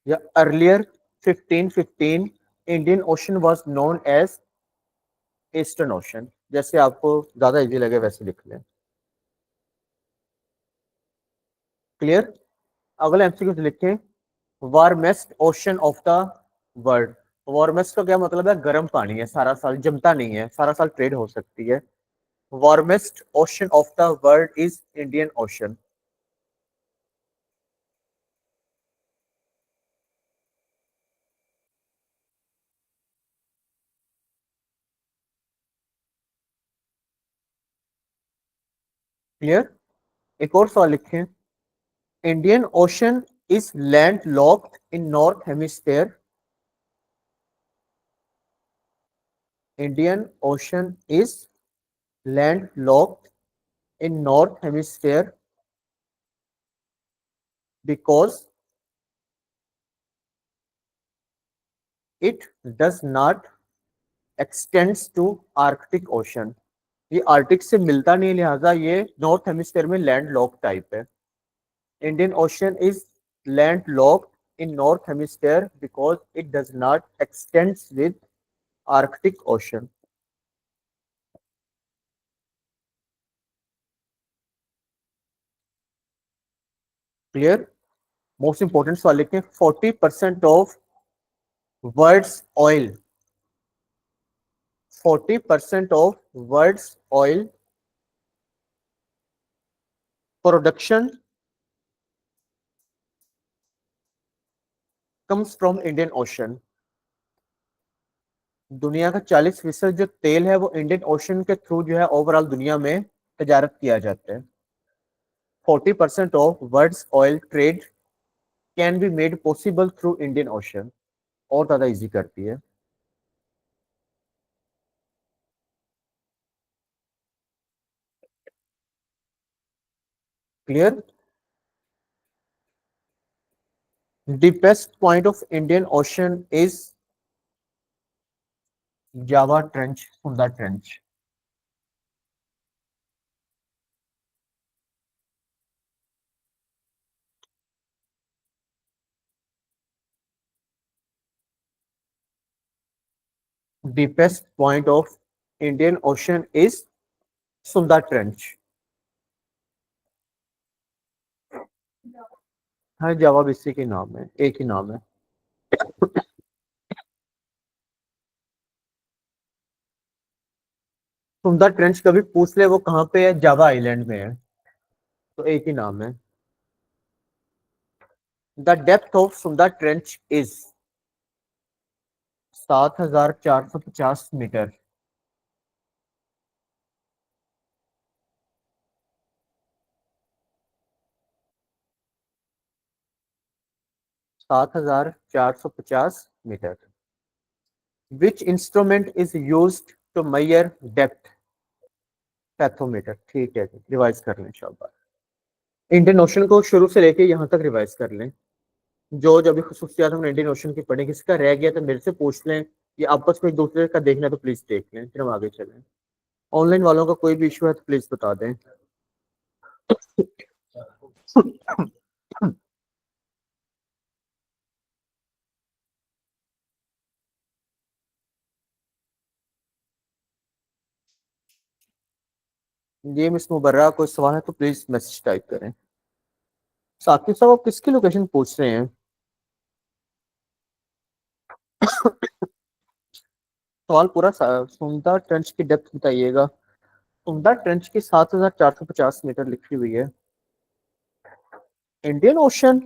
या earlier 1515 Indian Ocean was known as Eastern Ocean. जैसे आपको ज्यादा इजी लगे वैसे लिख लें। क्लियर? अगला एमसीक्यू लिखें, warmest ocean of the world. Warmest का क्या मतलब है? गर्म पानी है, सारा साल जमता नहीं है, सारा साल ट्रेड हो सकती है। Warmest ocean of the world is Indian ocean. Clear. एक और सवाल लिखें। Indian ocean is land locked in north hemisphere. Indian ocean is land locked in north hemisphere because it does not extends to Arctic Ocean। ये आर्टिक से मिलता नहीं, लिहाजा ये नॉर्थ हेमिस्फेयर में लैंड लॉक टाइप है। Indian ocean is land lock in north hemisphere because it does not extends with Arctic ocean. Clear. Most important सवाल लिखें। 40% of world's oil, 40% of world's oil production comes from Indian ocean. दुनिया का 40% जो तेल है वो इंडियन ओशन के थ्रू जो है ओवरऑल दुनिया में तजारत किया जाता है। 40% of world's oil trade can be made possible through Indian Ocean. और ज्यादा इजी करती है। Clear. Deepest point of Indian ocean is Java Trench, Sunda Trench. Deepest point of Indian ocean is Sunda Trench. हाँ, जवाब इसी के नाम है, एक ही नाम है। सुंदर ट्रेंच कभी पूछ ले वो कहाँ पे है, जावा आइलैंड में है, तो एक ही नाम है। The depth of Sunda Trench is 7450 metre. 7450 metre. Which instrument is use to measure depth. Fathometer. ठीक है, रिवाइज कर लें शाबाश। इंडियन ओशन को शुरू से लेके यहाँ तक रिवाइज कर लें। जो जो भी खसूसियात हमने इंडियन ओशन की पढ़ी, किसका रह गया तो मेरे से पूछ लें, ये आपस में एक दूसरे का देखना तो प्लीज देख लें, फिर हम आगे चलें। ऑनलाइन वालों का कोई भी इशू है तो प्लीज बता दें। ये मिस मुबर्रा कोई सवाल है तो प्लीज मैसेज टाइप करें। साकिब साहब आप किसकी लोकेशन पूछ रहे हैं? सवाल पूरा सुंदर ट्रेंच की डेप्थ बताइएगा। सुंदर ट्रेंच की 7450 मीटर लिखी हुई है। इंडियन ओशन,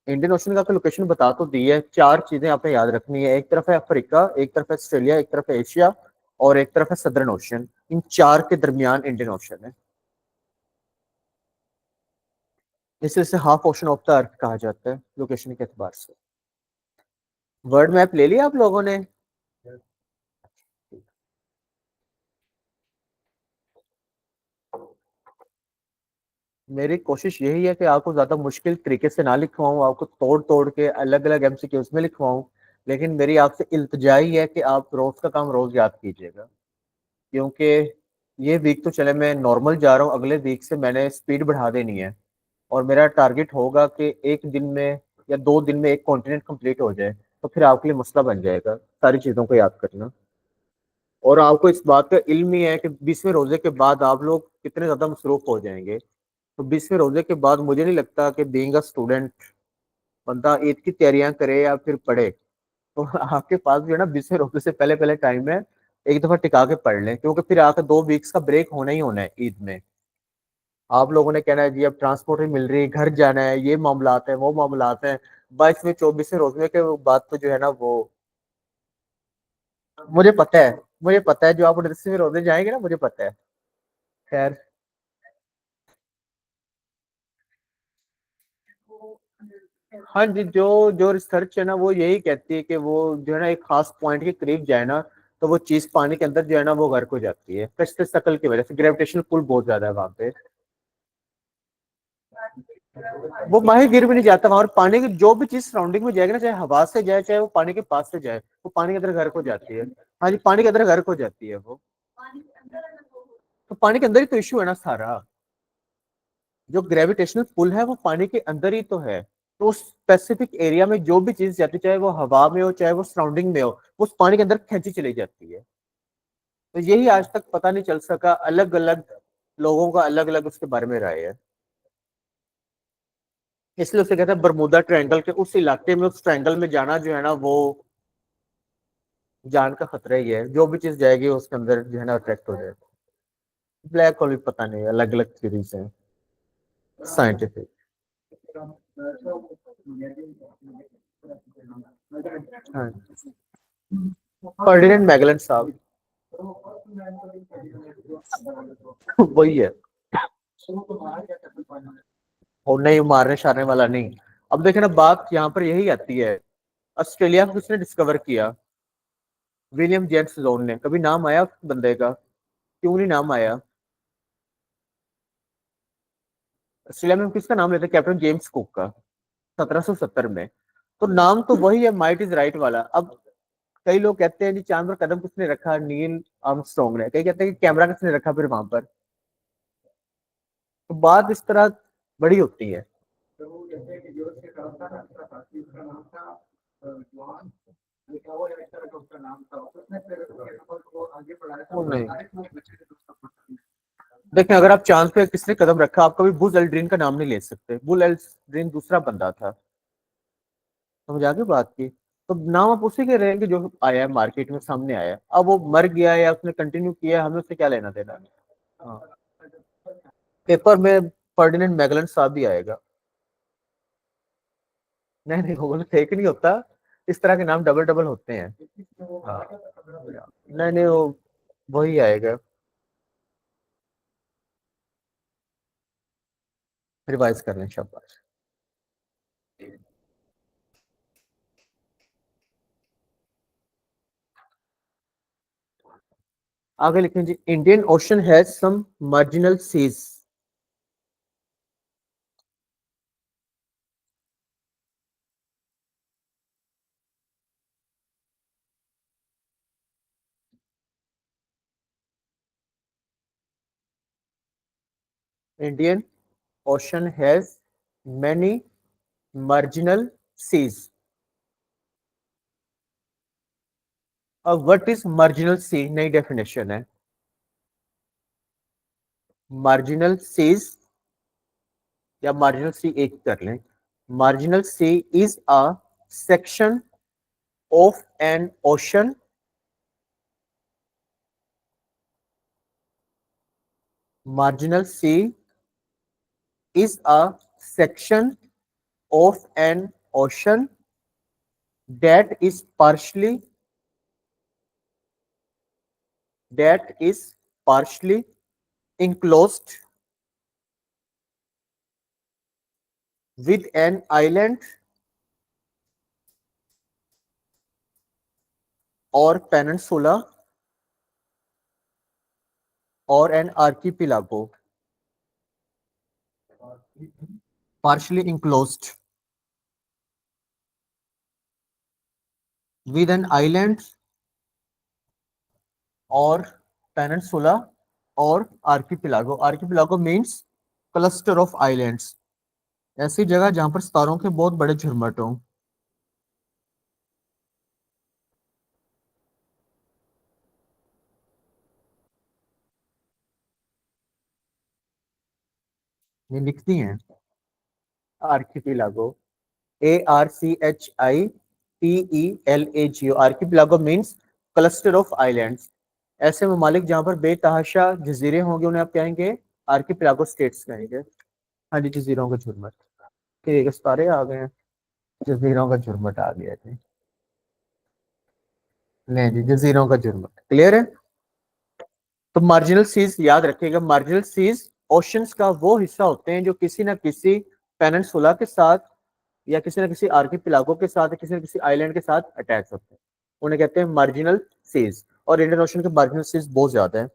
इंडियन ओशन का आपको लोकेशन बता तो दी है। चार चीजें आपने याद रखनी है, एक तरफ है अफ्रीका, एक तरफ है ऑस्ट्रेलिया, एक तरफ है एशिया और एक तरफ है सदर्न ओशन। इन चार के दरमियान इंडियन ओशन है। इसे half ocean of the earth कहा जाता है लोकेशन के एतबार से। वर्ल्ड मैप ले लिया आप लोगों ने? मेरी कोशिश यही है कि आपको ज्यादा मुश्किल तरीके से ना लिखवाऊं, आपको तोड़ तोड़ के अलग अलग एमसीक्यूज में लिखवाऊं। लेकिन मेरी आपसे इल्तिजा ही है कि आप रोज का काम रोज याद कीजिएगा। क्योंकि ये वीक तो चले मैं नॉर्मल जा रहा हूँ, अगले वीक से मैंने स्पीड बढ़ा देनी है। और मेरा टारगेट होगा कि एक दिन में या 2 दिन में एक कॉन्टिनेंट कंप्लीट हो जाए। तो फिर आपके लिए मसला बन जाएगा सारी चीज़ों को याद करना। और आपको इस बात का इल्म ही है कि 20वें रोजे के बाद आप लोग कितने ज़्यादा मसरूफ हो जाएंगे। तो 20वें रोजे के बाद मुझे नहीं लगता कि बीइंग अ स्टूडेंट बंदा ईद की तैयारियां करे या फिर पढ़े। तो आपके पास जो है ना 20वें रोजे से पहले पहले टाइम है, एक दफा टिका के पढ़ लें, क्योंकि फिर आकर 2 वीक्स का ब्रेक होना ही होना है ईद में। आप लोगों ने कहना है जी अब ट्रांसपोर्ट नहीं मिल रही, घर जाना है, ये मामलात है वो मामलात है। 22वें 24वें रोजे के बाद तो जो है ना वो, मुझे पता है, मुझे पता है जो आप 29वें रोजे जाएंगे ना, मुझे पता है। खैर, हाँ जी, जो जो रिसर्च है ना वो यही कहती है कि वो जो है ना एक खास पॉइंट के करीब जाए ना, तो वो चीज पानी के अंदर जो है ना वो गर्क हो जाती है, कश शकल की वजह से ग्रेविटेशनल पुल बहुत ज्यादा है वहां पे। वो माही गिर भी नहीं जाता वहां, और पानी की जो भी चीज सराउंडिंग में जाएगी ना, चाहे हवा से जाए चाहे वो पानी के पास से जाए, वो पानी के अंदर गर्क हो जाती है। हाँ जी, पानी के अंदर गर्क हो जाती है वो। तो पानी के अंदर ही तो इशू है ना सारा। जो ग्रेविटेशनल पुल है वो पानी के अंदर ही तो है। तो उस स्पेसिफिक एरिया में जो भी चीज जाती है, चाहे वो हवा में हो चाहे वो सराउंडिंग में हो, वो उस पानी के अंदर खींची चली जाती है। तो यही आज तक पता नहीं चल सका, अलग अलग लोगों का अलग अलग उसके बारे में राय है। इसलिए उसे कहते हैं बरमुदा ट्रायंगल के उस इलाके में, उस ट्रायंगल में जाना जो है ना वो जान का खतरा ही है, जो भी चीज जाएगी उसके अंदर जो है ना अट्रैक्ट हो जाएगा। ब्लैक होल भी पता नहीं, अलग अलग थ्योरीज हैं साइंटिफिक। हाँ, फर्डिनेंड मैगलन साहब। वही है। और नहीं, मारने शारने वाला नहीं। अब देखे ना, बात यहाँ पर यही आती है, ऑस्ट्रेलिया को किसने डिस्कवर किया? विलियम जेम्स लोन ने। कभी नाम आया उस बंदे का? क्यों नहीं नाम आया? ऑस्ट्रेलिया में हम किसका नाम लेते हैं? कैप्टन जेम्स कुक का, 1770 में। तो नाम तो वही है, माइट इज राइट वाला। अब कई लोग कहते हैं जी चांद पर कदम किसने रखा? नील आर्मस्ट्रांग ने। कई कहते हैं कि कैमरा किसने रखा फिर वहां पर? तो बात इस तरह बड़ी होती है। वो नहीं, देखें अगर आप चांद पे किसने कदम रखा, आप कभी बुज एल्ड्रिन का नाम नहीं ले सकते। बुल एल्ड्रिन दूसरा बंदा था। समझ आ गई बात की? तो नाम आप उसी के रहेंगे जो आया है मार्केट में, सामने आया है। अब वो मर गया या उसने कंटिन्यू किया, हमें उससे क्या लेना देना। हाँ, पेपर में फर्डिनेंड मैगलन साहब भी आएगा। नहीं नहीं, वो फेक नहीं होता। इस तरह के नाम डबल डबल होते हैं। हाँ, नहीं नहीं, वो वही आएगा। रिवाइज कर लें, शाबाश। आगे लिखें जी, Indian Ocean has some marginal seas. Indian Ocean has many marginal seas. अब व्हाट इज मार्जिनल सी? नई डेफिनेशन है। मार्जिनल सीज या मार्जिनल सी एक कर लें। Marginal sea is a section of an ocean. Marginal sea is a section of an ocean that is partially enclosed with an island or peninsula or an archipelago. Partially enclosed with an island or peninsula or archipelago. Archipelago means cluster of islands. ऐसी जगह जहां पर सितारों के बहुत बड़े झुरमट हों। ये लिखती हैं archipelago, ARCHIPELAGO। Archipelago means cluster of islands. ऐसे ममालिक जहां पर बेतहाशा जजीरे होंगे उन्हें आप कहेंगे आर्किपिलागो स्टेट्स कहेंगे। हाँ जी, जजीरों का झुरमट। ठीक है, सारे आ गए हैं। जजीरों का झुरमट आ गया जी। नहीं जी, जजीरों का झुरमट क्लियर है। तो मार्जिनल सीज याद रखिएगा, मार्जिनल सीज ओशंस का वो हिस्सा होते हैं जो किसी ना किसी पेनिनसुला के साथ या किसी न किसी आर्किपिलागो के साथ या किसी न किसी आइलैंड के साथ अटैच होते हैं, उन्हें कहते हैं मार्जिनल सीज। और इंडियन ओशन के मार्जिनल सीज बहुत ज्यादा है।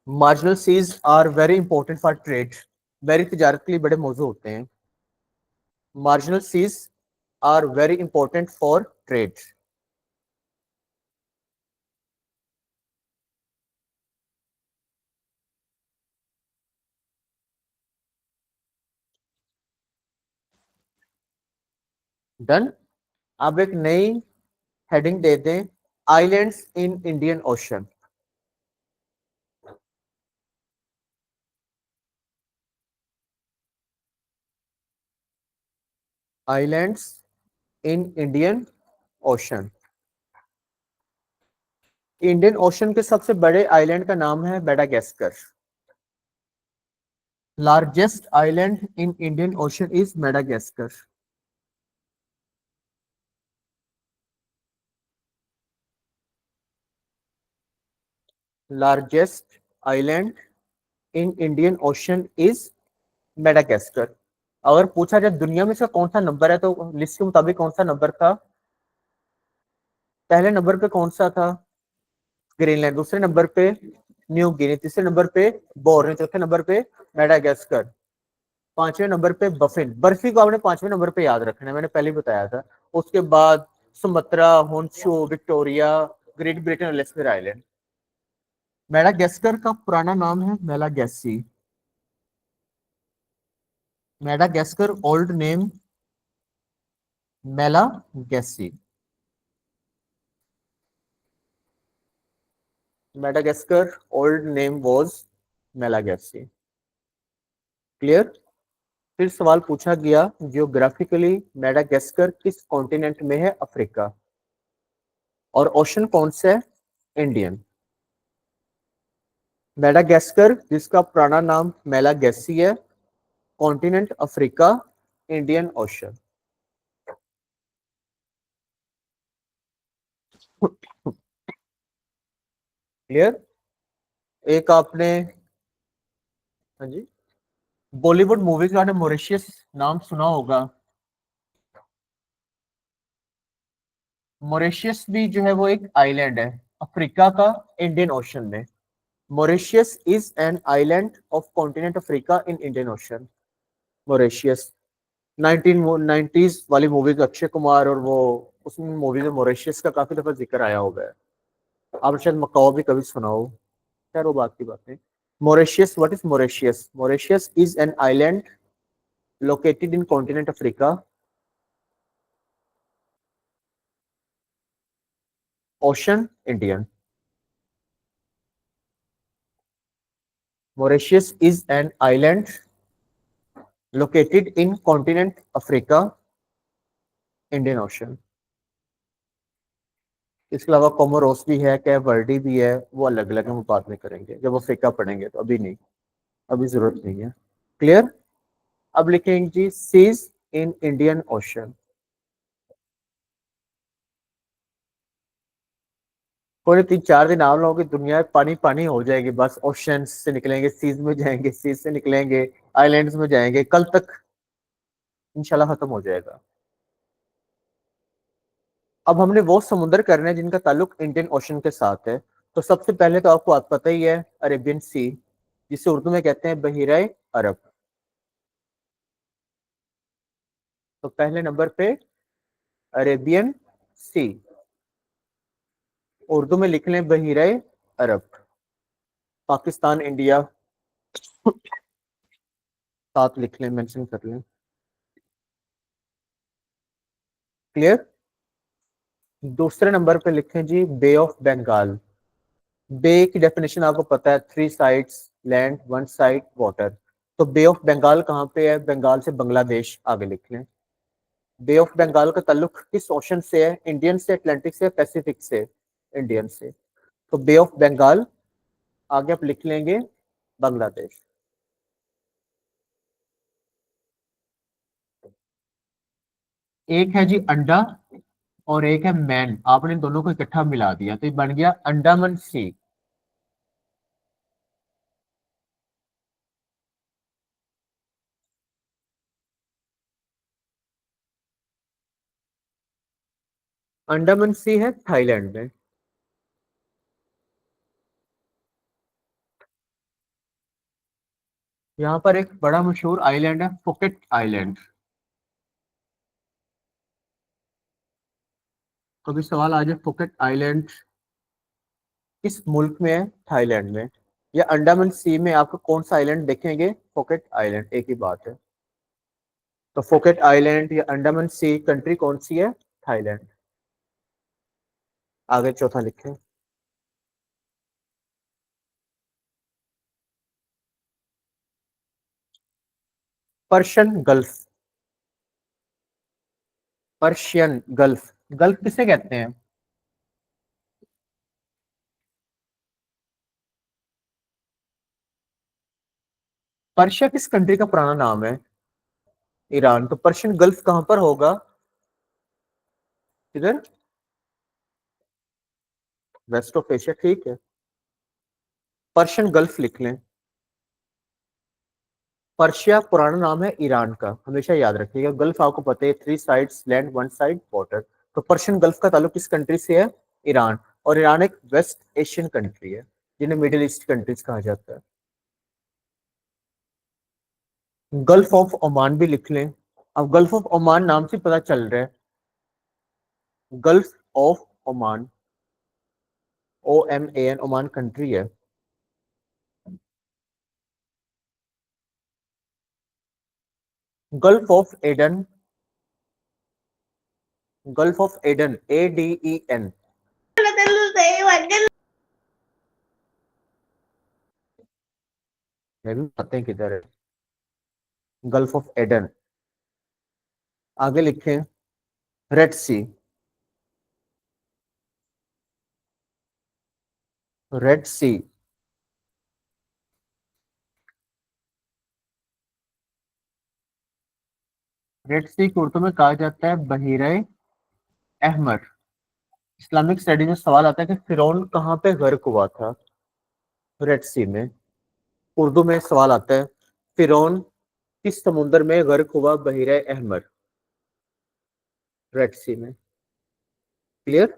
Marginal seas are very important for trade, very तजारत के लिए बड़े मौजू होते हैं। Marginal seas are very important for trade. Done. अब एक नई हेडिंग दे दें, islands in Indian Ocean. Islands in Indian Ocean. Indian Ocean के सबसे बड़े आइलैंड का नाम है Madagascar. Largest island in Indian ocean is Madagascar. Largest island in Indian ocean is Madagascar. अगर पूछा जाए दुनिया में इसका कौन सा नंबर है, तो लिस्ट के मुताबिक कौन सा नंबर था? पहले नंबर पे कौन सा था? ग्रीनलैंड। दूसरे नंबर पे न्यू गिनी। तीसरे नंबर पे बोर्ने। चौथे नंबर पे मेडागास्कर। पांचवें नंबर पे बफिन। बर्फी को आपने पांचवें नंबर पे याद रखना है, मैंने पहले ही बताया था। उसके बाद Sumatra, Honshu, Victoria, Great Britain और लेस्टर आइलैंड। मेडागास्कर का पुराना नाम है Malagasy. Madagascar old name Malagasy. Madagascar old name was Malagasy. Clear. फिर सवाल पूछा गया, जियोग्राफिकली मेडागास्कर किस कॉन्टिनेंट में है? अफ्रीका। और ओशन कौन सा है? इंडियन। मेडागास्कर जिसका पुराना नाम मेलागैसी है, continent Africa, Indian ocean. Clear. एक आपने, हाँ जी, बॉलीवुड मूवीज का आपने मॉरिशियस नाम सुना होगा। मॉरिशियस भी जो है वो एक आइलैंड है अफ्रीका का, इंडियन ओशन में। Mauritius is an island of continent Africa in Indian ocean. Mauritius 1990s वाली मूवीज, अक्षय कुमार और वो, उसमें मूवीज में मॉरिशियस का काफी दफा जिक्र आया होगा है। आप शायद मकाओ भी कभी सुना हो। खैर वो बात की बात है। Mauritius, what is Mauritius? Mauritius is an island located in continent Africa, ocean Indian. Mauritius is an island located in continent Africa, Indian Ocean. इसके अलावा कोमोरोस भी है, कैप वर्डी भी है, वो अलग अलग हम बाद में करेंगे जब अफ्रीका पढ़ेंगे, तो अभी नहीं, अभी जरूरत नहीं है। क्लियर। अब लिखेंगे जी सीज इन इंडियन ओशन। कोई 3-4 दिन आप लोगों की दुनिया पानी पानी हो जाएगी, बस ओशन से निकलेंगे सीज में जाएंगे, सीज से निकलेंगे आइलैंड्स में जाएंगे, कल तक इंशाल्लाह खत्म हो जाएगा। अब हमने वो समुद्र करने हैं जिनका ताल्लुक इंडियन ओशन के साथ है। तो सबसे पहले तो आपको पता ही है अरेबियन सी, जिसे उर्दू में कहते हैं बहीरा अरब। तो पहले नंबर पे अरेबियन सी, उर्दू में लिख लें बहीरा अरब। पाकिस्तान, इंडिया साथ लिख लें, मेंशन कर लें। क्लियर। दूसरे नंबर पे लिखें जी बे ऑफ बंगाल। बे की डेफिनेशन आपको पता है, 3 साइड्स लैंड, 1 साइड वाटर। तो बे ऑफ बंगाल कहाँ पे है? बंगाल से बांग्लादेश, आगे लिख लें। बे ऑफ बंगाल का ताल्लुक किस ओशन से है? इंडियन से, अटलांटिक से, पैसिफिक से? इंडियन से। तो बे ऑफ बंगाल, आगे आप लिख लेंगे बांग्लादेश। एक है जी अंडा और एक है मैन, आपने दोनों को इकट्ठा मिला दिया तो ये बन गया अंडमान सी। अंडमान सी है थाईलैंड में। यहाँ पर एक बड़ा मशहूर आइलैंड है फुकेट आइलैंड। कभी सवाल आ जाए फुकेट आइलैंड किस मुल्क में है, थाईलैंड में, या अंडमान सी में आपको कौन सा आइलैंड देखेंगे, फुकेट आइलैंड, एक ही बात है। तो फुकेट आइलैंड या अंडमान सी कंट्री कौन सी है, थाईलैंड। आगे चौथा लिखें। Persian gulf. Persian gulf, gulf किसे कहते हैं। पर्शिया किस कंट्री का पुराना नाम है, ईरान। तो पर्शियन गल्फ कहां पर होगा, इधर, वेस्ट ऑफ एशिया, ठीक है। पर्शियन गल्फ लिख लें। पर्शिया पुराना नाम है ईरान का, हमेशा याद रखिएगा। गल्फ आपको पता है, three sides land one side water. तो पर्शियन गल्फ का ताल्लुक किस कंट्री से है, ईरान। और ईरान एक वेस्ट एशियन कंट्री है, जिन्हें मिडिल ईस्ट कंट्रीज कहा जाता है। गल्फ ऑफ ओमान भी लिख लें। अब गल्फ ऑफ ओमान नाम से पता चल रहा है, gulf of Oman, OMAN, Oman country है। Gulf of Aden, Gulf of Aden, ADEN। मैं भी पता है किधर है, गल्फ ऑफ एडन। आगे लिखें, रेड सी। रेड सी, रेड सी को उर्दू में कहा जाता है बहीरे अहमर। इस्लामिक स्टडीज में सवाल आता है कि फिरौन कहाँ पे गर्क हुआ था, रेड सी में। उर्दू में सवाल आता है, फिरौन किस समुद्र में गर्क हुआ, बहीरे अहमर, रेड सी में। क्लियर।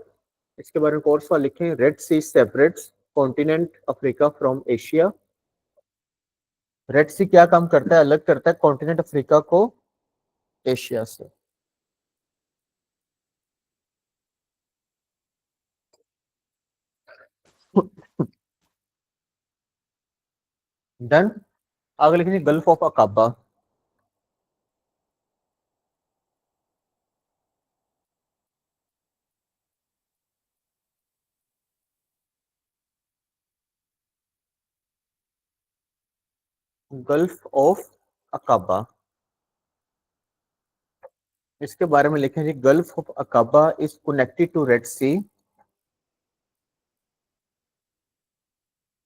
इसके बारे में और सवाल लिखें। Red Sea separates continent Africa from Asia. Red Sea क्या काम करता है, अलग करता है कॉन्टिनेंट अफ्रीका को एशिया से। डन। आगे लिखेंगे Gulf of Aqaba. Gulf of Aqaba, इसके बारे में लिखेंगे Gulf of Aqaba is connected to Red Sea.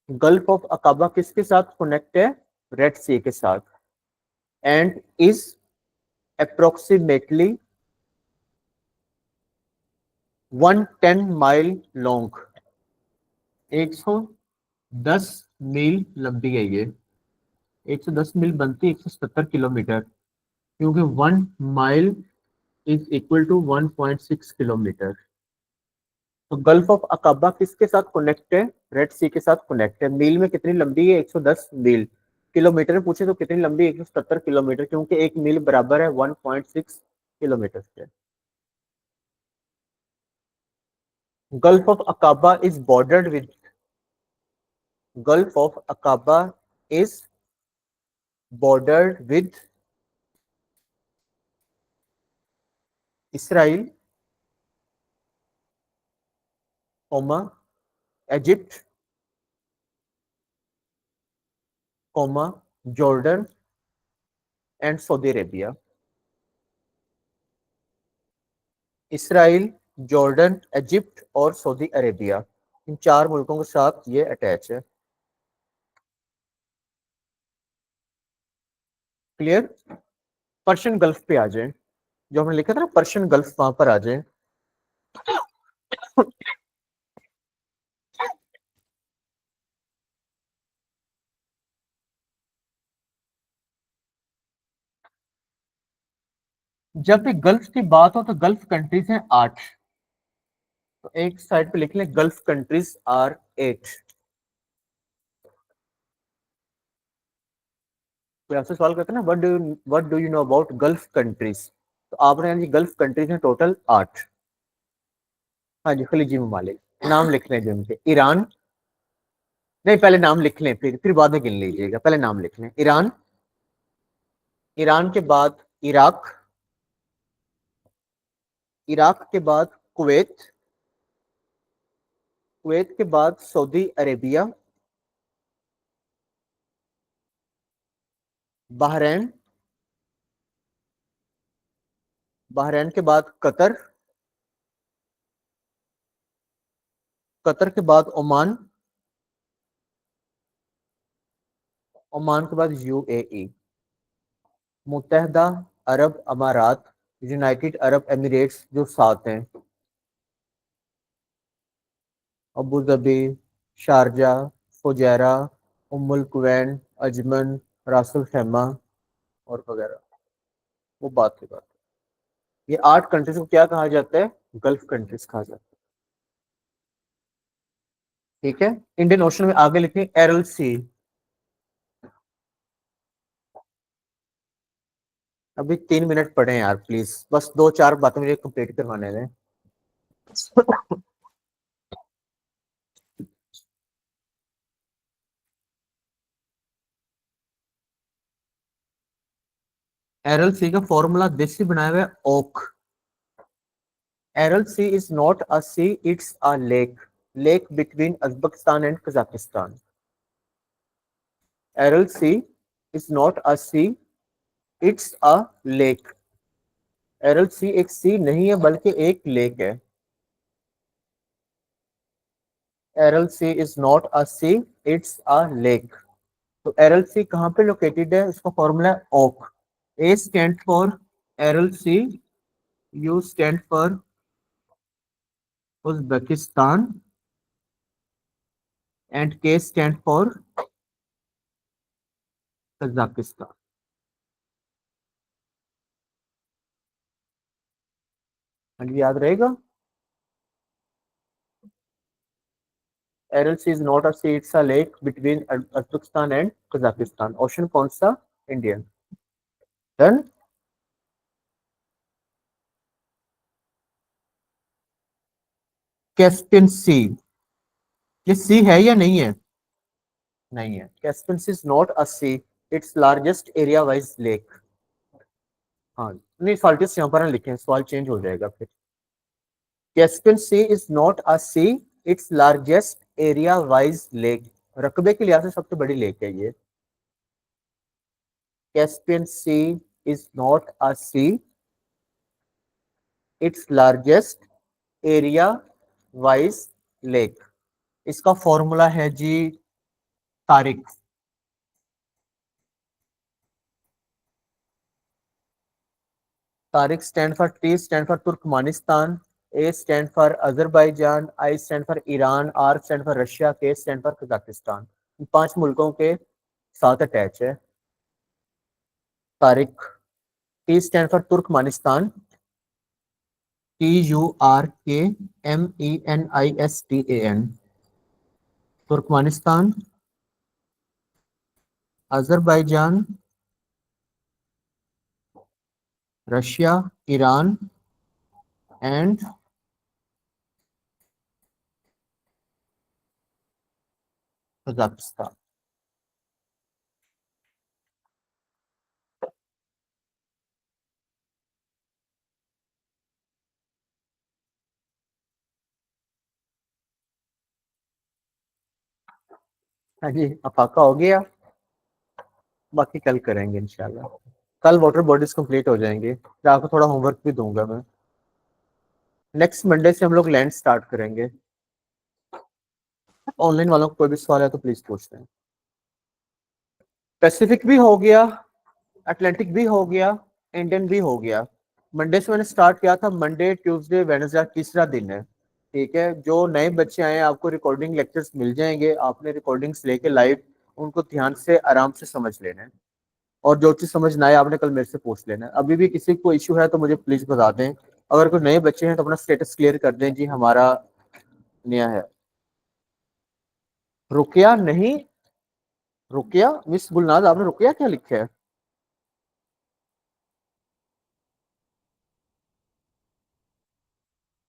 Gulf of Aqaba किसके साथ कनेक्ट है, रेड सी के साथ। And is approximately 110 mile long. 110 मील लंबी है ये। 110 मील बनती है 170 किलोमीटर, क्योंकि 1 mile is equal to 1.6 kilometre. तो गल्फ ऑफ अकाबा किसके साथ कनेक्ट है, रेड सी के साथ कनेक्ट है। मील में कितनी लंबी है, 110 मील। किलोमीटर में पूछे तो कितनी लंबी है, 170 किलोमीटर, क्योंकि एक मील बराबर है 1.6 किलोमीटर से। Gulf of Aqaba is bordered with, gulf of Aqaba is bordered with Israel, comma Egypt, comma Jordan and Saudi Arabia. Israel, Jordan, Egypt और सऊदी अरेबिया, इन चार मुल्कों के साथ ये अटैच है। क्लियर। पर्शियन गल्फ पे आ जाए, जो हमने लिखा था ना पर्शियन गल्फ, वहां पर आ जाए। जब भी गल्फ की बात हो तो गल्फ कंट्रीज हैं 8। तो एक साइड पे लिख लें गल्फ कंट्रीज आर 8। कोई आपसे सवाल करते हैं ना what do you know about gulf countries, तो आपने यानी गल्फ कंट्रीज हैं टोटल 8। हाँ जी, खलीजी ममालिक। नाम लिख लें जिनके। ईरान, नहीं पहले नाम लिख लें, फिर बाद में गिन लीजिएगा। पहले नाम लिख लें। ईरान, ईरान के बाद इराक, इराक के बाद कुवैत, कुवैत के बाद सऊदी अरेबिया, बहरीन, बहरीन के बाद कतर, कतर के बाद ओमान, ओमान के बाद यूएई, मुत्तहदा अरब अमारात, यूनाइटेड अरब एमिरेट्स जो 7 हैं, Abu Dhabi, Sharjah, Fujairah, Umm al Quwain, Ajman, Ras al Khaimah और वगैरह। वो बात की बात है। ये 8 कंट्रीज को क्या कहा जाता है? गल्फ कंट्रीज कहा जाता है। ठीक है। इंडियन ओशन में आगे लिखें एरल सी। अभी 3 मिनट पड़े हैं यार, प्लीज बस 2-4 बातें मुझे कंप्लीट करवाने दें। एरल सी का फॉर्मूला देसी बनाया हुआ है ओक। Aral Sea is not a sea, it's a lake, lake between Uzbekistan and Kazakhstan. Aral Sea is not a sea, it's a lake. Aral Sea एक सी नहीं है बल्कि एक लेक है। Aral Sea is not a sea, it's a lake. तो एरल सी कहाँ पे लोकेटेड है? उसका फॉर्मूला है ओक। A stand for Aral Sea, U stand for Uzbekistan and K stand for Kazakhstan. हाँ जी, याद रहेगा। Aral Sea is not a sea, it's a lake between Uzbekistan and Kazakhstan. Option कौन सा? इंडियन। डन। कैस्पियन सी, ये सी है या नहीं है? नहीं है। Caspian C is not a sea, it's largest area wise lake. हाँ नहीं, फाल्टिस यहाँ पर ना लिखे, सवाल चेंज हो जाएगा फिर। Caspian C is not a sea, it's largest area wise lake. रकबे के लिहाज से सबसे बड़ी लेक है ये। Caspian C is not a sea, it's largest area wise lake. इसका फॉर्मूला है जी Tariq. Tariq stand for, T stand for Turkmenistan, A stand for Azerbaijan, I stand for Iran, R stand for Russia, K stand for Kazakhstan. इन 5 मुल्कों के साथ अटैच है Tariq. T stand for Turkmenistan, TURKMENISTAN, Turkmenistan, Azerbaijan, Russia, Iran and Kazakhstan. हाँ जी, अफाका हो गया। बाकी कल करेंगे इंशाल्लाह। कल वाटर बॉडीज कंप्लीट हो जाएंगे, फिर आपको थोड़ा होमवर्क भी दूंगा मैं। नेक्स्ट मंडे से हम लोग लैंड स्टार्ट करेंगे। ऑनलाइन वालों को कोई भी सवाल है तो प्लीज पूछते हैं। पैसिफिक भी हो गया, अटलांटिक भी हो गया, इंडियन भी हो गया। मंडे से मैंने स्टार्ट किया था। मंडे, ट्यूसडे, वेडनेसडे तीसरा दिन है। ठीक है। जो नए बच्चे आए हैं आपको रिकॉर्डिंग लेक्चर्स मिल जाएंगे, आपने रिकॉर्डिंग्स लेके लाइव उनको ध्यान से आराम से समझ लेना है। और जो चीज समझ ना आए आपने कल मेरे से पूछ लेना है। अभी भी किसी को इशू है तो मुझे प्लीज बता दें। अगर कोई नए बच्चे हैं तो अपना स्टेटस क्लियर कर दें जी, हमारा निया है। रुकिया नहीं, रुकिया मिस गुलनाज आपने रुकिया क्या लिखा है?